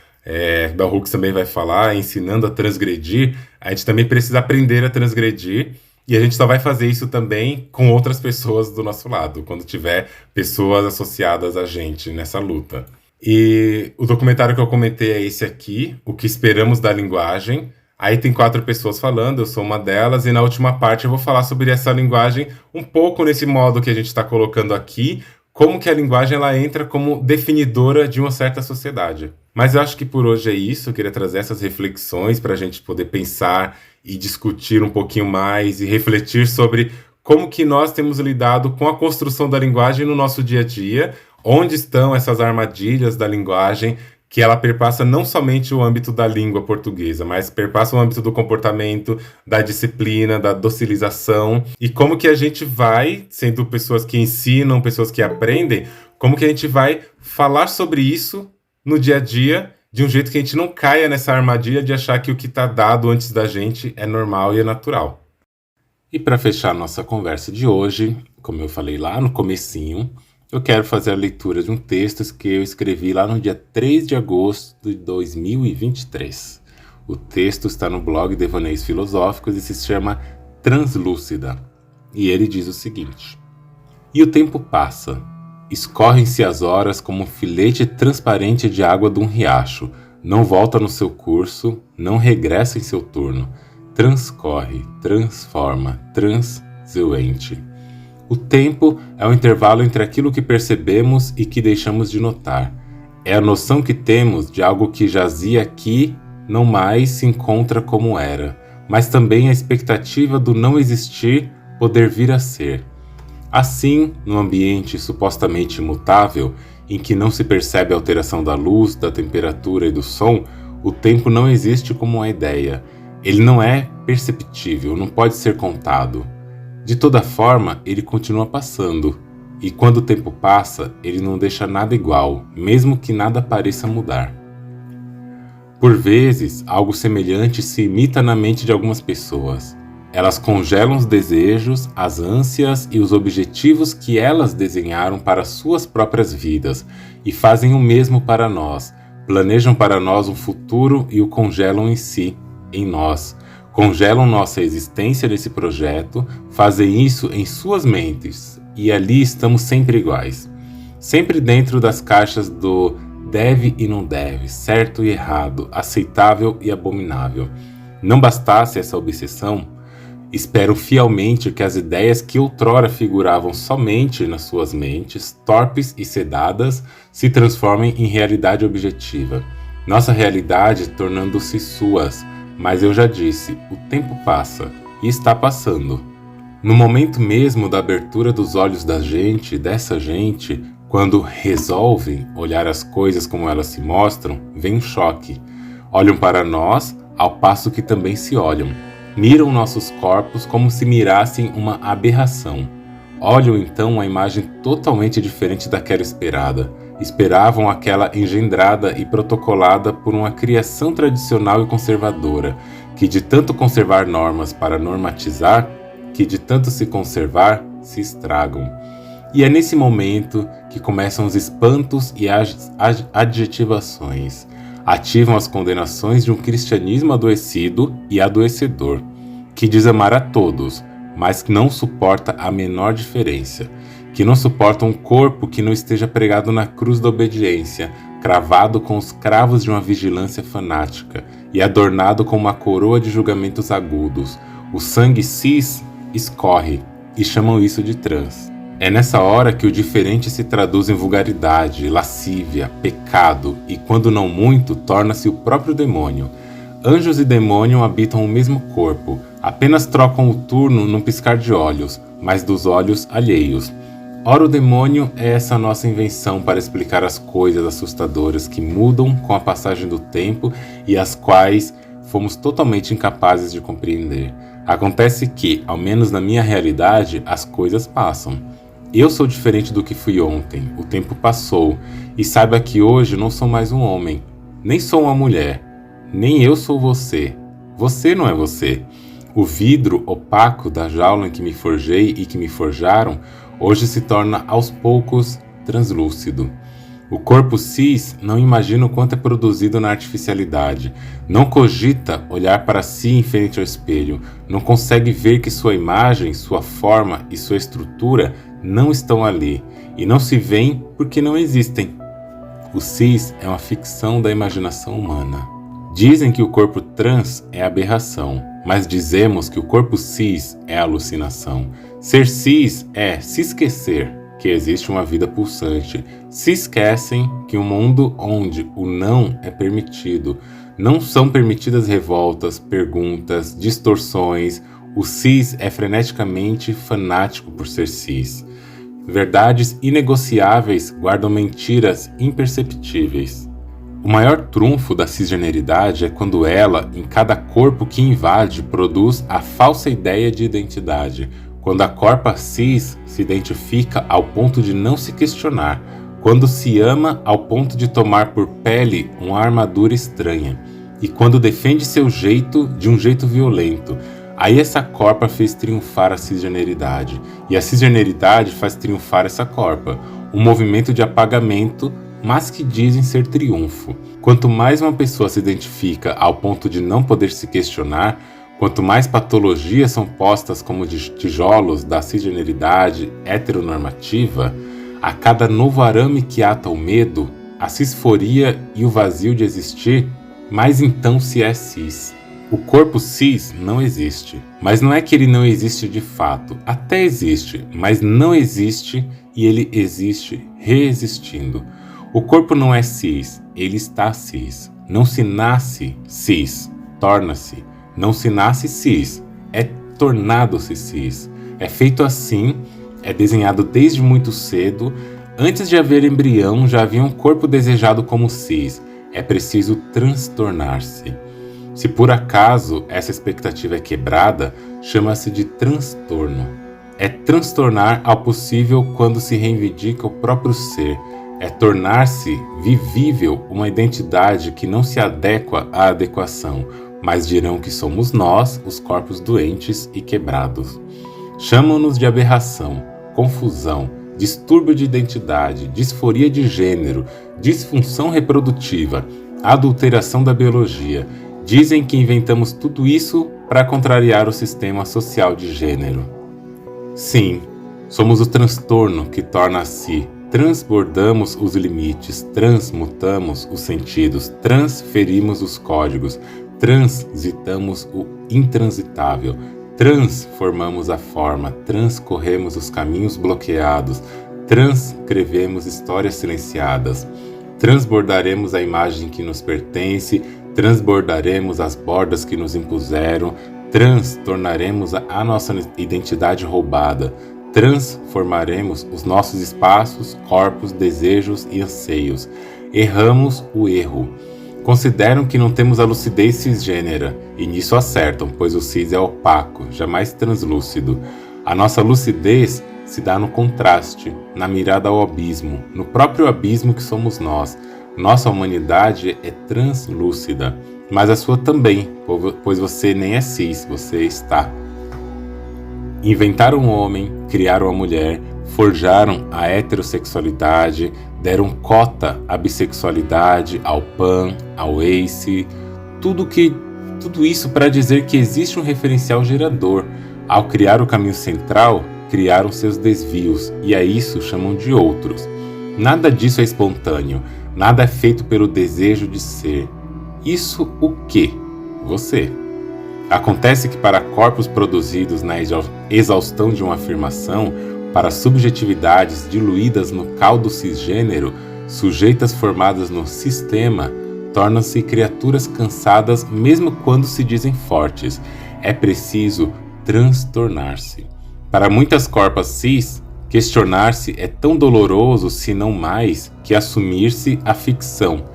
Speaker 1: Bell Hooks também vai falar, ensinando a transgredir, a gente também precisa aprender a transgredir, e a gente só vai fazer isso também com outras pessoas do nosso lado, quando tiver pessoas associadas a gente nessa luta. E o documentário que eu comentei é esse aqui, O que Esperamos da Linguagem. Aí tem 4 pessoas falando, eu sou uma delas, e na última parte eu vou falar sobre essa linguagem, um pouco nesse modo que a gente está colocando aqui, como que a linguagem ela entra como definidora de uma certa sociedade. Mas eu acho que por hoje é isso, eu queria trazer essas reflexões para a gente poder pensar e discutir um pouquinho mais e refletir sobre como que nós temos lidado com a construção da linguagem no nosso dia a dia, onde estão essas armadilhas da linguagem, que ela perpassa não somente o âmbito da língua portuguesa, mas perpassa o âmbito do comportamento, da disciplina, da docilização, e como que a gente vai, sendo pessoas que ensinam, pessoas que aprendem, como que a gente vai falar sobre isso no dia a dia, de um jeito que a gente não caia nessa armadilha de achar que o que está dado antes da gente é normal e é natural. E para fechar nossa conversa de hoje, como eu falei lá no comecinho, eu quero fazer a leitura de um texto que eu escrevi lá no dia 3 de agosto de 2023. O texto está no blog Devaneios Filosóficos e se chama Translúcida. E ele diz o seguinte: E o tempo passa. Escorrem-se as horas como um filete transparente de água de um riacho. Não volta no seu curso, não regressa em seu turno. Transcorre, transforma, transuente. O tempo é o intervalo entre aquilo que percebemos e que deixamos de notar. É a noção que temos de algo que jazia aqui, não mais se encontra como era, mas também a expectativa do não existir poder vir a ser. Assim, no ambiente supostamente imutável, em que não se percebe a alteração da luz, da temperatura e do som, o tempo não existe como uma ideia. Ele não é perceptível, não pode ser contado. De toda forma, ele continua passando, e quando o tempo passa, ele não deixa nada igual, mesmo que nada pareça mudar. Por vezes, algo semelhante se imita na mente de algumas pessoas. Elas congelam os desejos, as ânsias e os objetivos que elas desenharam para suas próprias vidas, e fazem o mesmo para nós, planejam para nós um futuro e o congelam em si, em nós. Congelam nossa existência nesse projeto, fazem isso em suas mentes, e ali estamos sempre iguais. Sempre dentro das caixas do deve e não deve, certo e errado, aceitável e abominável. Não bastasse essa obsessão, esperam fielmente que as ideias que outrora figuravam somente nas suas mentes, torpes e sedadas, se transformem em realidade objetiva. Nossa realidade tornando-se suas. Mas eu já disse, o tempo passa, e está passando. No momento mesmo da abertura dos olhos da gente, dessa gente, quando resolvem olhar as coisas como elas se mostram, vem um choque. Olham para nós, ao passo que também se olham. Miram nossos corpos como se mirassem uma aberração. Olham então uma imagem totalmente diferente daquela esperada. Esperavam aquela engendrada e protocolada por uma criação tradicional e conservadora, que de tanto conservar normas para normatizar, que de tanto se conservar, se estragam. E é nesse momento que começam os espantos e as adjetivações. Ativam as condenações de um cristianismo adoecido e adoecedor, que diz amar a todos, mas que não suporta a menor diferença, que não suporta um corpo que não esteja pregado na cruz da obediência, cravado com os cravos de uma vigilância fanática e adornado com uma coroa de julgamentos agudos. O sangue cis escorre, e chamam isso de trans. É nessa hora que o diferente se traduz em vulgaridade, lascívia, pecado e, quando não muito, torna-se o próprio demônio. Anjos e demônio habitam o mesmo corpo, apenas trocam o turno num piscar de olhos, mas dos olhos alheios. Ora, o demônio é essa nossa invenção para explicar as coisas assustadoras que mudam com a passagem do tempo e as quais fomos totalmente incapazes de compreender. Acontece que, ao menos na minha realidade, as coisas passam. Eu sou diferente do que fui ontem, o tempo passou, e saiba que hoje não sou mais um homem, nem sou uma mulher, nem eu sou você. Você não é você. O vidro opaco da jaula em que me forjei e que me forjaram, hoje se torna aos poucos translúcido. O corpo cis não imagina o quanto é produzido na artificialidade, não cogita olhar para si em frente ao espelho, não consegue ver que sua imagem, sua forma e sua estrutura não estão ali, e não se veem porque não existem. O cis é uma ficção da imaginação humana. Dizem que o corpo trans é aberração, mas dizemos que o corpo cis é alucinação. Ser cis é se esquecer que existe uma vida pulsante. Se esquecem que um mundo onde o não é permitido, não são permitidas revoltas, perguntas, distorções. O cis é freneticamente fanático por ser cis. Verdades inegociáveis guardam mentiras imperceptíveis. O maior trunfo da cisgeneridade é quando ela, em cada corpo que invade, produz a falsa ideia de identidade. Quando a corpa cis se identifica ao ponto de não se questionar. Quando se ama ao ponto de tomar por pele uma armadura estranha. E quando defende seu jeito de um jeito violento. Aí essa corpa fez triunfar a cisgeneridade. E a cisgeneridade faz triunfar essa corpa. Um movimento de apagamento, mas que dizem ser triunfo. Quanto mais uma pessoa se identifica ao ponto de não poder se questionar, quanto mais patologias são postas como tijolos da cisgeneridade heteronormativa, a cada novo arame que ata o medo, a cisforia e o vazio de existir, mais então se é cis. O corpo cis não existe, mas não é que ele não existe de fato, até existe, mas não existe e ele existe reexistindo. O corpo não é cis, ele está cis. Não se nasce cis, torna-se. Não se nasce cis, é tornado-se cis. É feito assim, é desenhado desde muito cedo. Antes de haver embrião, já havia um corpo desejado como cis. É preciso transtornar-se. Se por acaso essa expectativa é quebrada, chama-se de transtorno. É transtornar ao possível quando se reivindica o próprio ser. É tornar-se vivível uma identidade que não se adequa à adequação, mas dirão que somos nós, os corpos doentes e quebrados. Chamam-nos de aberração, confusão, distúrbio de identidade, disforia de gênero, disfunção reprodutiva, adulteração da biologia. Dizem que inventamos tudo isso para contrariar o sistema social de gênero. Sim, somos o transtorno que torna a si. Transbordamos os limites, transmutamos os sentidos, transferimos os códigos, transitamos o intransitável, transformamos a forma, transcorremos os caminhos bloqueados, transcrevemos histórias silenciadas, transbordaremos a imagem que nos pertence, transbordaremos as bordas que nos impuseram, transtornaremos a nossa identidade roubada, transformaremos os nossos espaços, corpos, desejos e anseios. Erramos o erro. Consideram que não temos a lucidez cisgênera, e nisso acertam, pois o cis é opaco, jamais translúcido. A nossa lucidez se dá no contraste, na mirada ao abismo, no próprio abismo que somos nós. Nossa humanidade é translúcida, mas a sua também, pois você nem é cis, você está. Inventaram um homem, criaram uma mulher, forjaram a heterossexualidade, deram cota à bissexualidade, ao pan, ao ace, tudo isso para dizer que existe um referencial gerador. Ao criar o caminho central, criaram seus desvios, e a isso chamam de outros. Nada disso é espontâneo, nada é feito pelo desejo de ser. Isso o quê? Você. Acontece que para corpos produzidos na exaustão de uma afirmação, para subjetividades diluídas no caldo cisgênero, sujeitas formadas no sistema, tornam-se criaturas cansadas mesmo quando se dizem fortes. É preciso transtornar-se. Para muitas corpas cis, questionar-se é tão doloroso, se não mais, que assumir-se a ficção.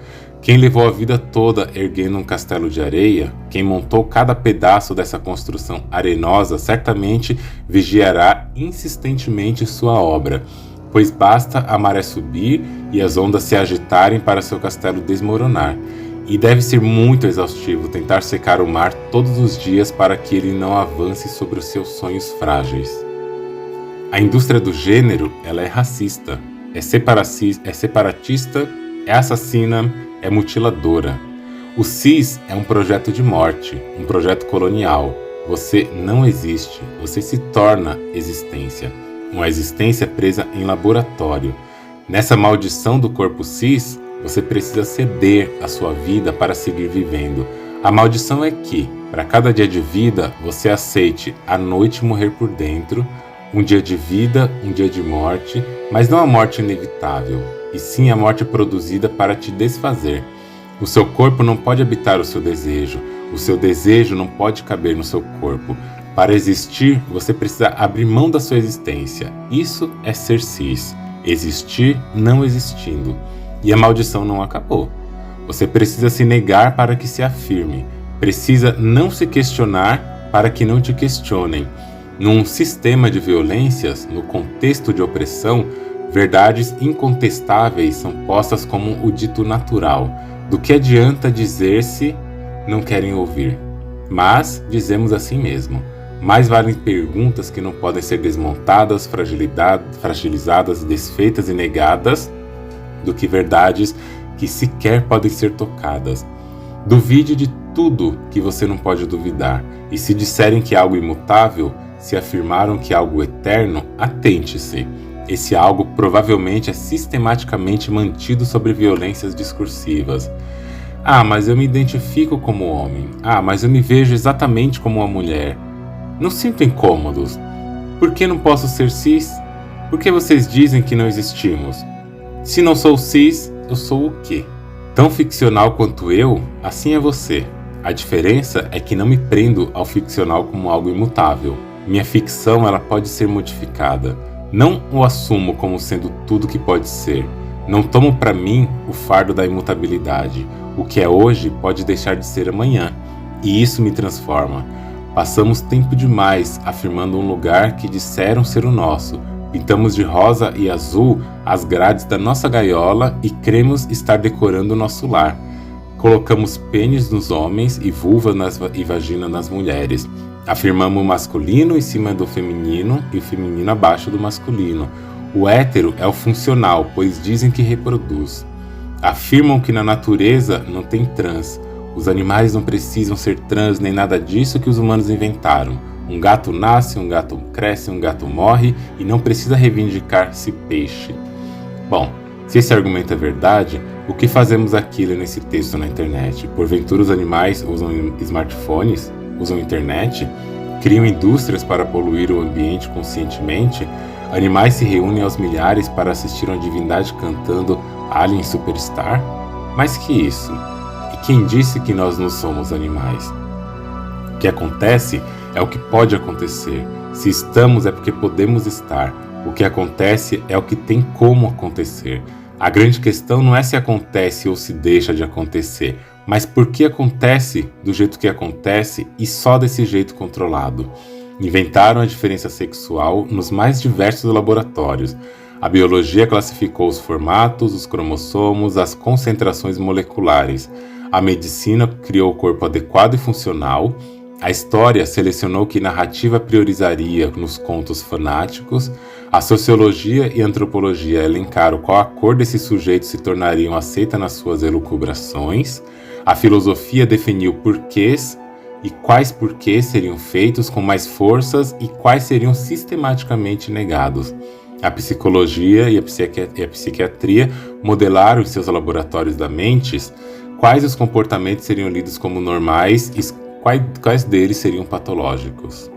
Speaker 1: Quem levou a vida toda erguendo um castelo de areia, quem montou cada pedaço dessa construção arenosa, certamente vigiará insistentemente sua obra, pois basta a maré subir e as ondas se agitarem para seu castelo desmoronar. E deve ser muito exaustivo tentar secar o mar todos os dias para que ele não avance sobre os seus sonhos frágeis. A indústria do gênero, ela é racista, é separatista, é assassina, é mutiladora. O cis é um projeto de morte, um projeto colonial. Você não existe, você se torna existência. Uma existência presa em laboratório. Nessa maldição do corpo cis, você precisa ceder a sua vida para seguir vivendo. A maldição é que, para cada dia de vida, você aceite a noite morrer por dentro, um dia de vida, um dia de morte, mas não a morte inevitável, e sim a morte produzida para te desfazer. O seu corpo não pode habitar o seu desejo não pode caber no seu corpo. Para existir, você precisa abrir mão da sua existência. Isso é ser cis, existir não existindo. E a maldição não acabou. Você precisa se negar para que se afirme, precisa não se questionar para que não te questionem. Num sistema de violências, no contexto de opressão, verdades incontestáveis são postas como o dito natural. Do que adianta dizer-se não querem ouvir? Mas dizemos assim mesmo. Mais valem perguntas que não podem ser desmontadas, fragilizadas, desfeitas e negadas, do que verdades que sequer podem ser tocadas. Duvide de tudo que você não pode duvidar. E se disserem que é algo imutável, se afirmaram que é algo eterno, atente-se. Esse algo provavelmente é sistematicamente mantido sobre violências discursivas. Ah, mas eu me identifico como homem. Ah, mas eu me vejo exatamente como uma mulher. Não sinto incômodos. Por que não posso ser cis? Por que vocês dizem que não existimos? Se não sou cis, eu sou o quê? Tão ficcional quanto eu, assim é você. A diferença é que não me prendo ao ficcional como algo imutável. Minha ficção, ela pode ser modificada. Não o assumo como sendo tudo que pode ser. Não tomo para mim o fardo da imutabilidade. O que é hoje pode deixar de ser amanhã. E isso me transforma. Passamos tempo demais afirmando um lugar que disseram ser o nosso. Pintamos de rosa e azul as grades da nossa gaiola e cremos estar decorando o nosso lar. Colocamos pênis nos homens e vulva e vagina nas mulheres. Afirmamos o masculino em cima do feminino e o feminino abaixo do masculino. O hétero é o funcional, pois dizem que reproduz. Afirmam que na natureza não tem trans. Os animais não precisam ser trans nem nada disso que os humanos inventaram. Um gato nasce, um gato cresce, um gato morre e não precisa reivindicar-se peixe. Bom, se esse argumento é verdade, o que fazemos aqui nesse texto na internet? Porventura os animais usam smartphones? Usam internet? Criam indústrias para poluir o ambiente conscientemente? Animais se reúnem aos milhares para assistir uma divindade cantando Alien Superstar? Mais que isso. E quem disse que nós não somos animais? O que acontece é o que pode acontecer. Se estamos é porque podemos estar. O que acontece é o que tem como acontecer. A grande questão não é se acontece ou se deixa de acontecer, mas por que acontece do jeito que acontece e só desse jeito controlado. Inventaram a diferença sexual nos mais diversos laboratórios. A biologia classificou os formatos, os cromossomos, as concentrações moleculares. A medicina criou o corpo adequado e funcional. A história selecionou que narrativa priorizaria nos contos fanáticos. A sociologia e a antropologia elencaram qual a cor desses sujeitos se tornariam aceita nas suas elucubrações. A filosofia definiu porquês e quais porquês seriam feitos com mais forças e quais seriam sistematicamente negados. A psicologia e a psiquiatria modelaram em seus laboratórios da mente quais os comportamentos seriam lidos como normais e quais deles seriam patológicos.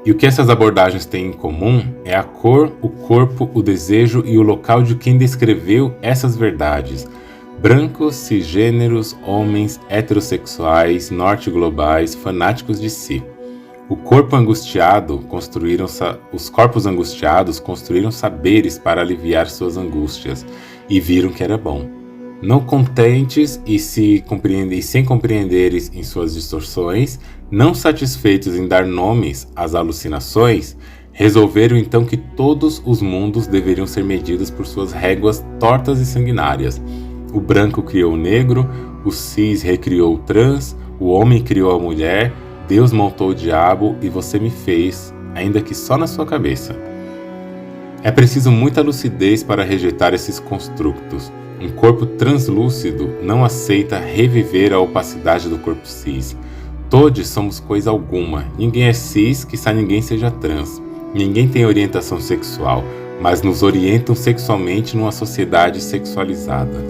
Speaker 1: E o que essas abordagens têm em comum é a cor, o corpo, o desejo e o local de quem descreveu essas verdades. Brancos, cisgêneros, homens, heterossexuais, norte-globais, fanáticos de si. Os corpos angustiados construíram saberes para aliviar suas angústias e viram que era bom. Não contentes e sem compreenderes em suas distorções, não satisfeitos em dar nomes às alucinações, resolveram então que todos os mundos deveriam ser medidos por suas réguas tortas e sanguinárias. O branco criou o negro, o cis recriou o trans, o homem criou a mulher, Deus montou o diabo e você me fez, ainda que só na sua cabeça. É preciso muita lucidez para rejeitar esses construtos. Um corpo translúcido não aceita reviver a opacidade do corpo cis. Todos somos coisa alguma. Ninguém é cis, quiçá ninguém seja trans. Ninguém tem orientação sexual, mas nos orientam sexualmente numa sociedade sexualizada.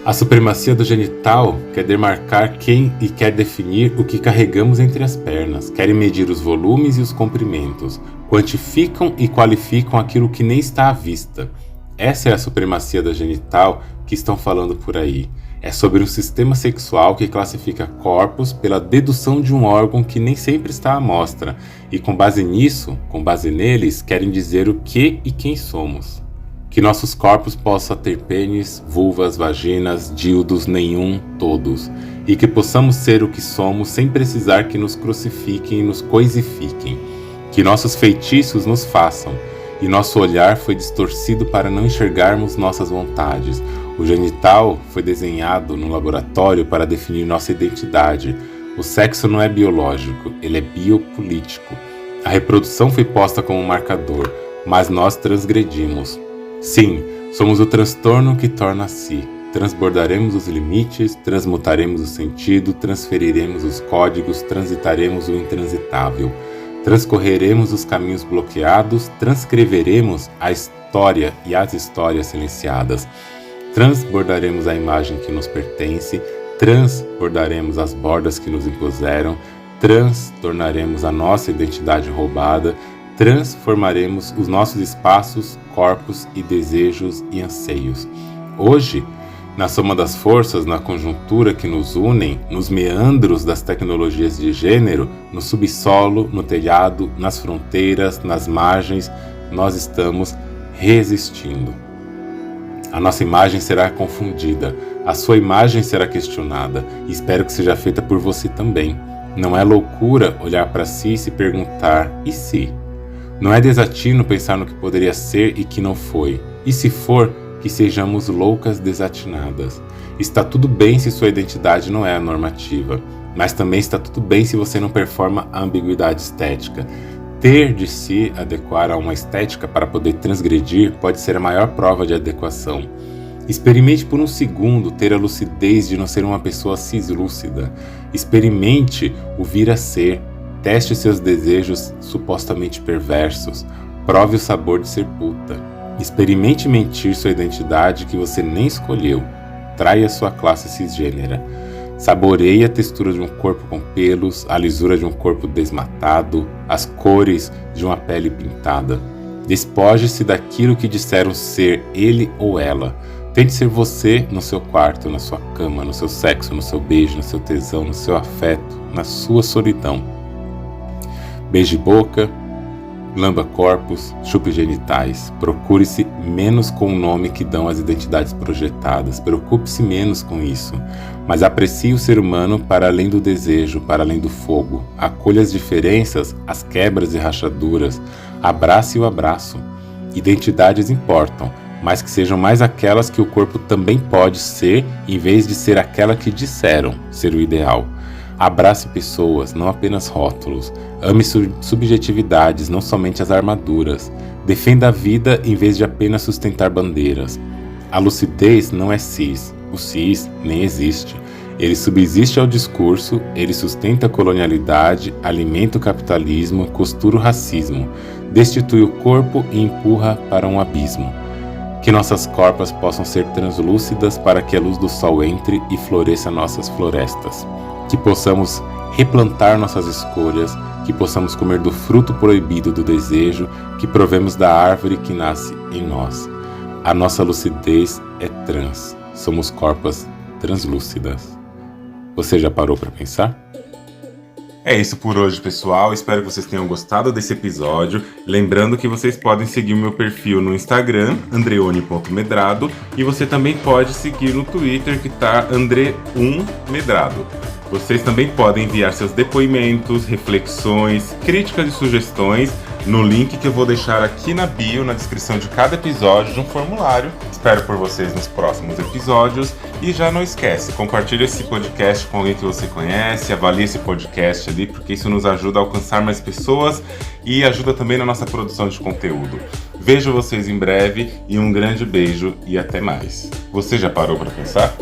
Speaker 1: A supremacia do genital quer demarcar quem e quer definir o que carregamos entre as pernas. Querem medir os volumes e os comprimentos. Quantificam e qualificam aquilo que nem está à vista. Essa é a supremacia da genital que estão falando por aí. É sobre um sistema sexual que classifica corpos pela dedução de um órgão que nem sempre está à mostra. E com base neles, querem dizer o que e quem somos. Que nossos corpos possam ter pênis, vulvas, vaginas, dildos, nenhum, todos. E que possamos ser o que somos sem precisar que nos crucifiquem e nos coisifiquem. Que nossos feitiços nos façam. E nosso olhar foi distorcido para não enxergarmos nossas vontades. O genital foi desenhado no laboratório para definir nossa identidade. O sexo não é biológico, ele é biopolítico. A reprodução foi posta como marcador, mas nós transgredimos. Sim, somos o transtorno que torna a si. Transbordaremos os limites, transmutaremos o sentido, transferiremos os códigos, transitaremos o intransitável. Transcorreremos os caminhos bloqueados, transcreveremos a história e as histórias silenciadas. Transbordaremos a imagem que nos pertence, transbordaremos as bordas que nos impuseram, transtornaremos a nossa identidade roubada, transformaremos os nossos espaços, corpos e desejos e anseios. Hoje, na soma das forças, na conjuntura que nos unem, nos meandros das tecnologias de gênero, no subsolo, no telhado, nas fronteiras, nas margens, nós estamos resistindo. A nossa imagem será confundida, a sua imagem será questionada, e espero que seja feita por você também. Não é loucura olhar para si e se perguntar, e se? Não é desatino pensar no que poderia ser e que não foi. E se for, que sejamos loucas desatinadas. Está tudo bem se sua identidade não é a normativa, mas também está tudo bem se você não performa a ambiguidade estética. Ter de se adequar a uma estética para poder transgredir pode ser a maior prova de adequação. Experimente por um segundo ter a lucidez de não ser uma pessoa cislúcida. Experimente o vir a ser. Teste seus desejos supostamente perversos. Prove o sabor de ser puta. Experimente mentir sua identidade que você nem escolheu. Traia sua classe cisgênera. Saboreie a textura de um corpo com pelos, a lisura de um corpo desmatado, as cores de uma pele pintada. Despoje-se daquilo que disseram ser ele ou ela. Tente ser você no seu quarto, na sua cama, no seu sexo, no seu beijo, no seu tesão, no seu afeto, na sua solidão. Beije boca, lamba corpos, chupe genitais. Procure-se menos com o nome que dão as identidades projetadas. Preocupe-se menos com isso. Mas aprecie o ser humano para além do desejo, para além do fogo. Acolha as diferenças, as quebras e rachaduras. Abrace o abraço. Identidades importam, mas que sejam mais aquelas que o corpo também pode ser, em vez de ser aquela que disseram ser o ideal. Abrace pessoas, não apenas rótulos. Ame subjetividades, não somente as armaduras. Defenda a vida em vez de apenas sustentar bandeiras. A lucidez não é cis. O cis nem existe. Ele subsiste ao discurso, ele sustenta a colonialidade, alimenta o capitalismo, costura o racismo, destitui o corpo e empurra para um abismo. Que nossas corpas possam ser translúcidas para que a luz do sol entre e floresça nossas florestas. Que possamos replantar nossas escolhas, que possamos comer do fruto proibido do desejo, que provemos da árvore que nasce em nós. A nossa lucidez é trans, somos corpas translúcidas. Você já parou para pensar? É isso por hoje, pessoal. Espero que vocês tenham gostado desse episódio. Lembrando que vocês podem seguir o meu perfil no Instagram, andreone.medrado, e você também pode seguir no Twitter, que tá andre1medrado. Vocês também podem enviar seus depoimentos, reflexões, críticas e sugestões no link que eu vou deixar aqui na bio, na descrição de cada episódio, de um formulário. Espero por vocês nos próximos episódios. E já não esquece, compartilhe esse podcast com alguém que você conhece, avalie esse podcast ali, porque isso nos ajuda a alcançar mais pessoas e ajuda também na nossa produção de conteúdo. Vejo vocês em breve e um grande beijo e até mais. Você já parou para pensar?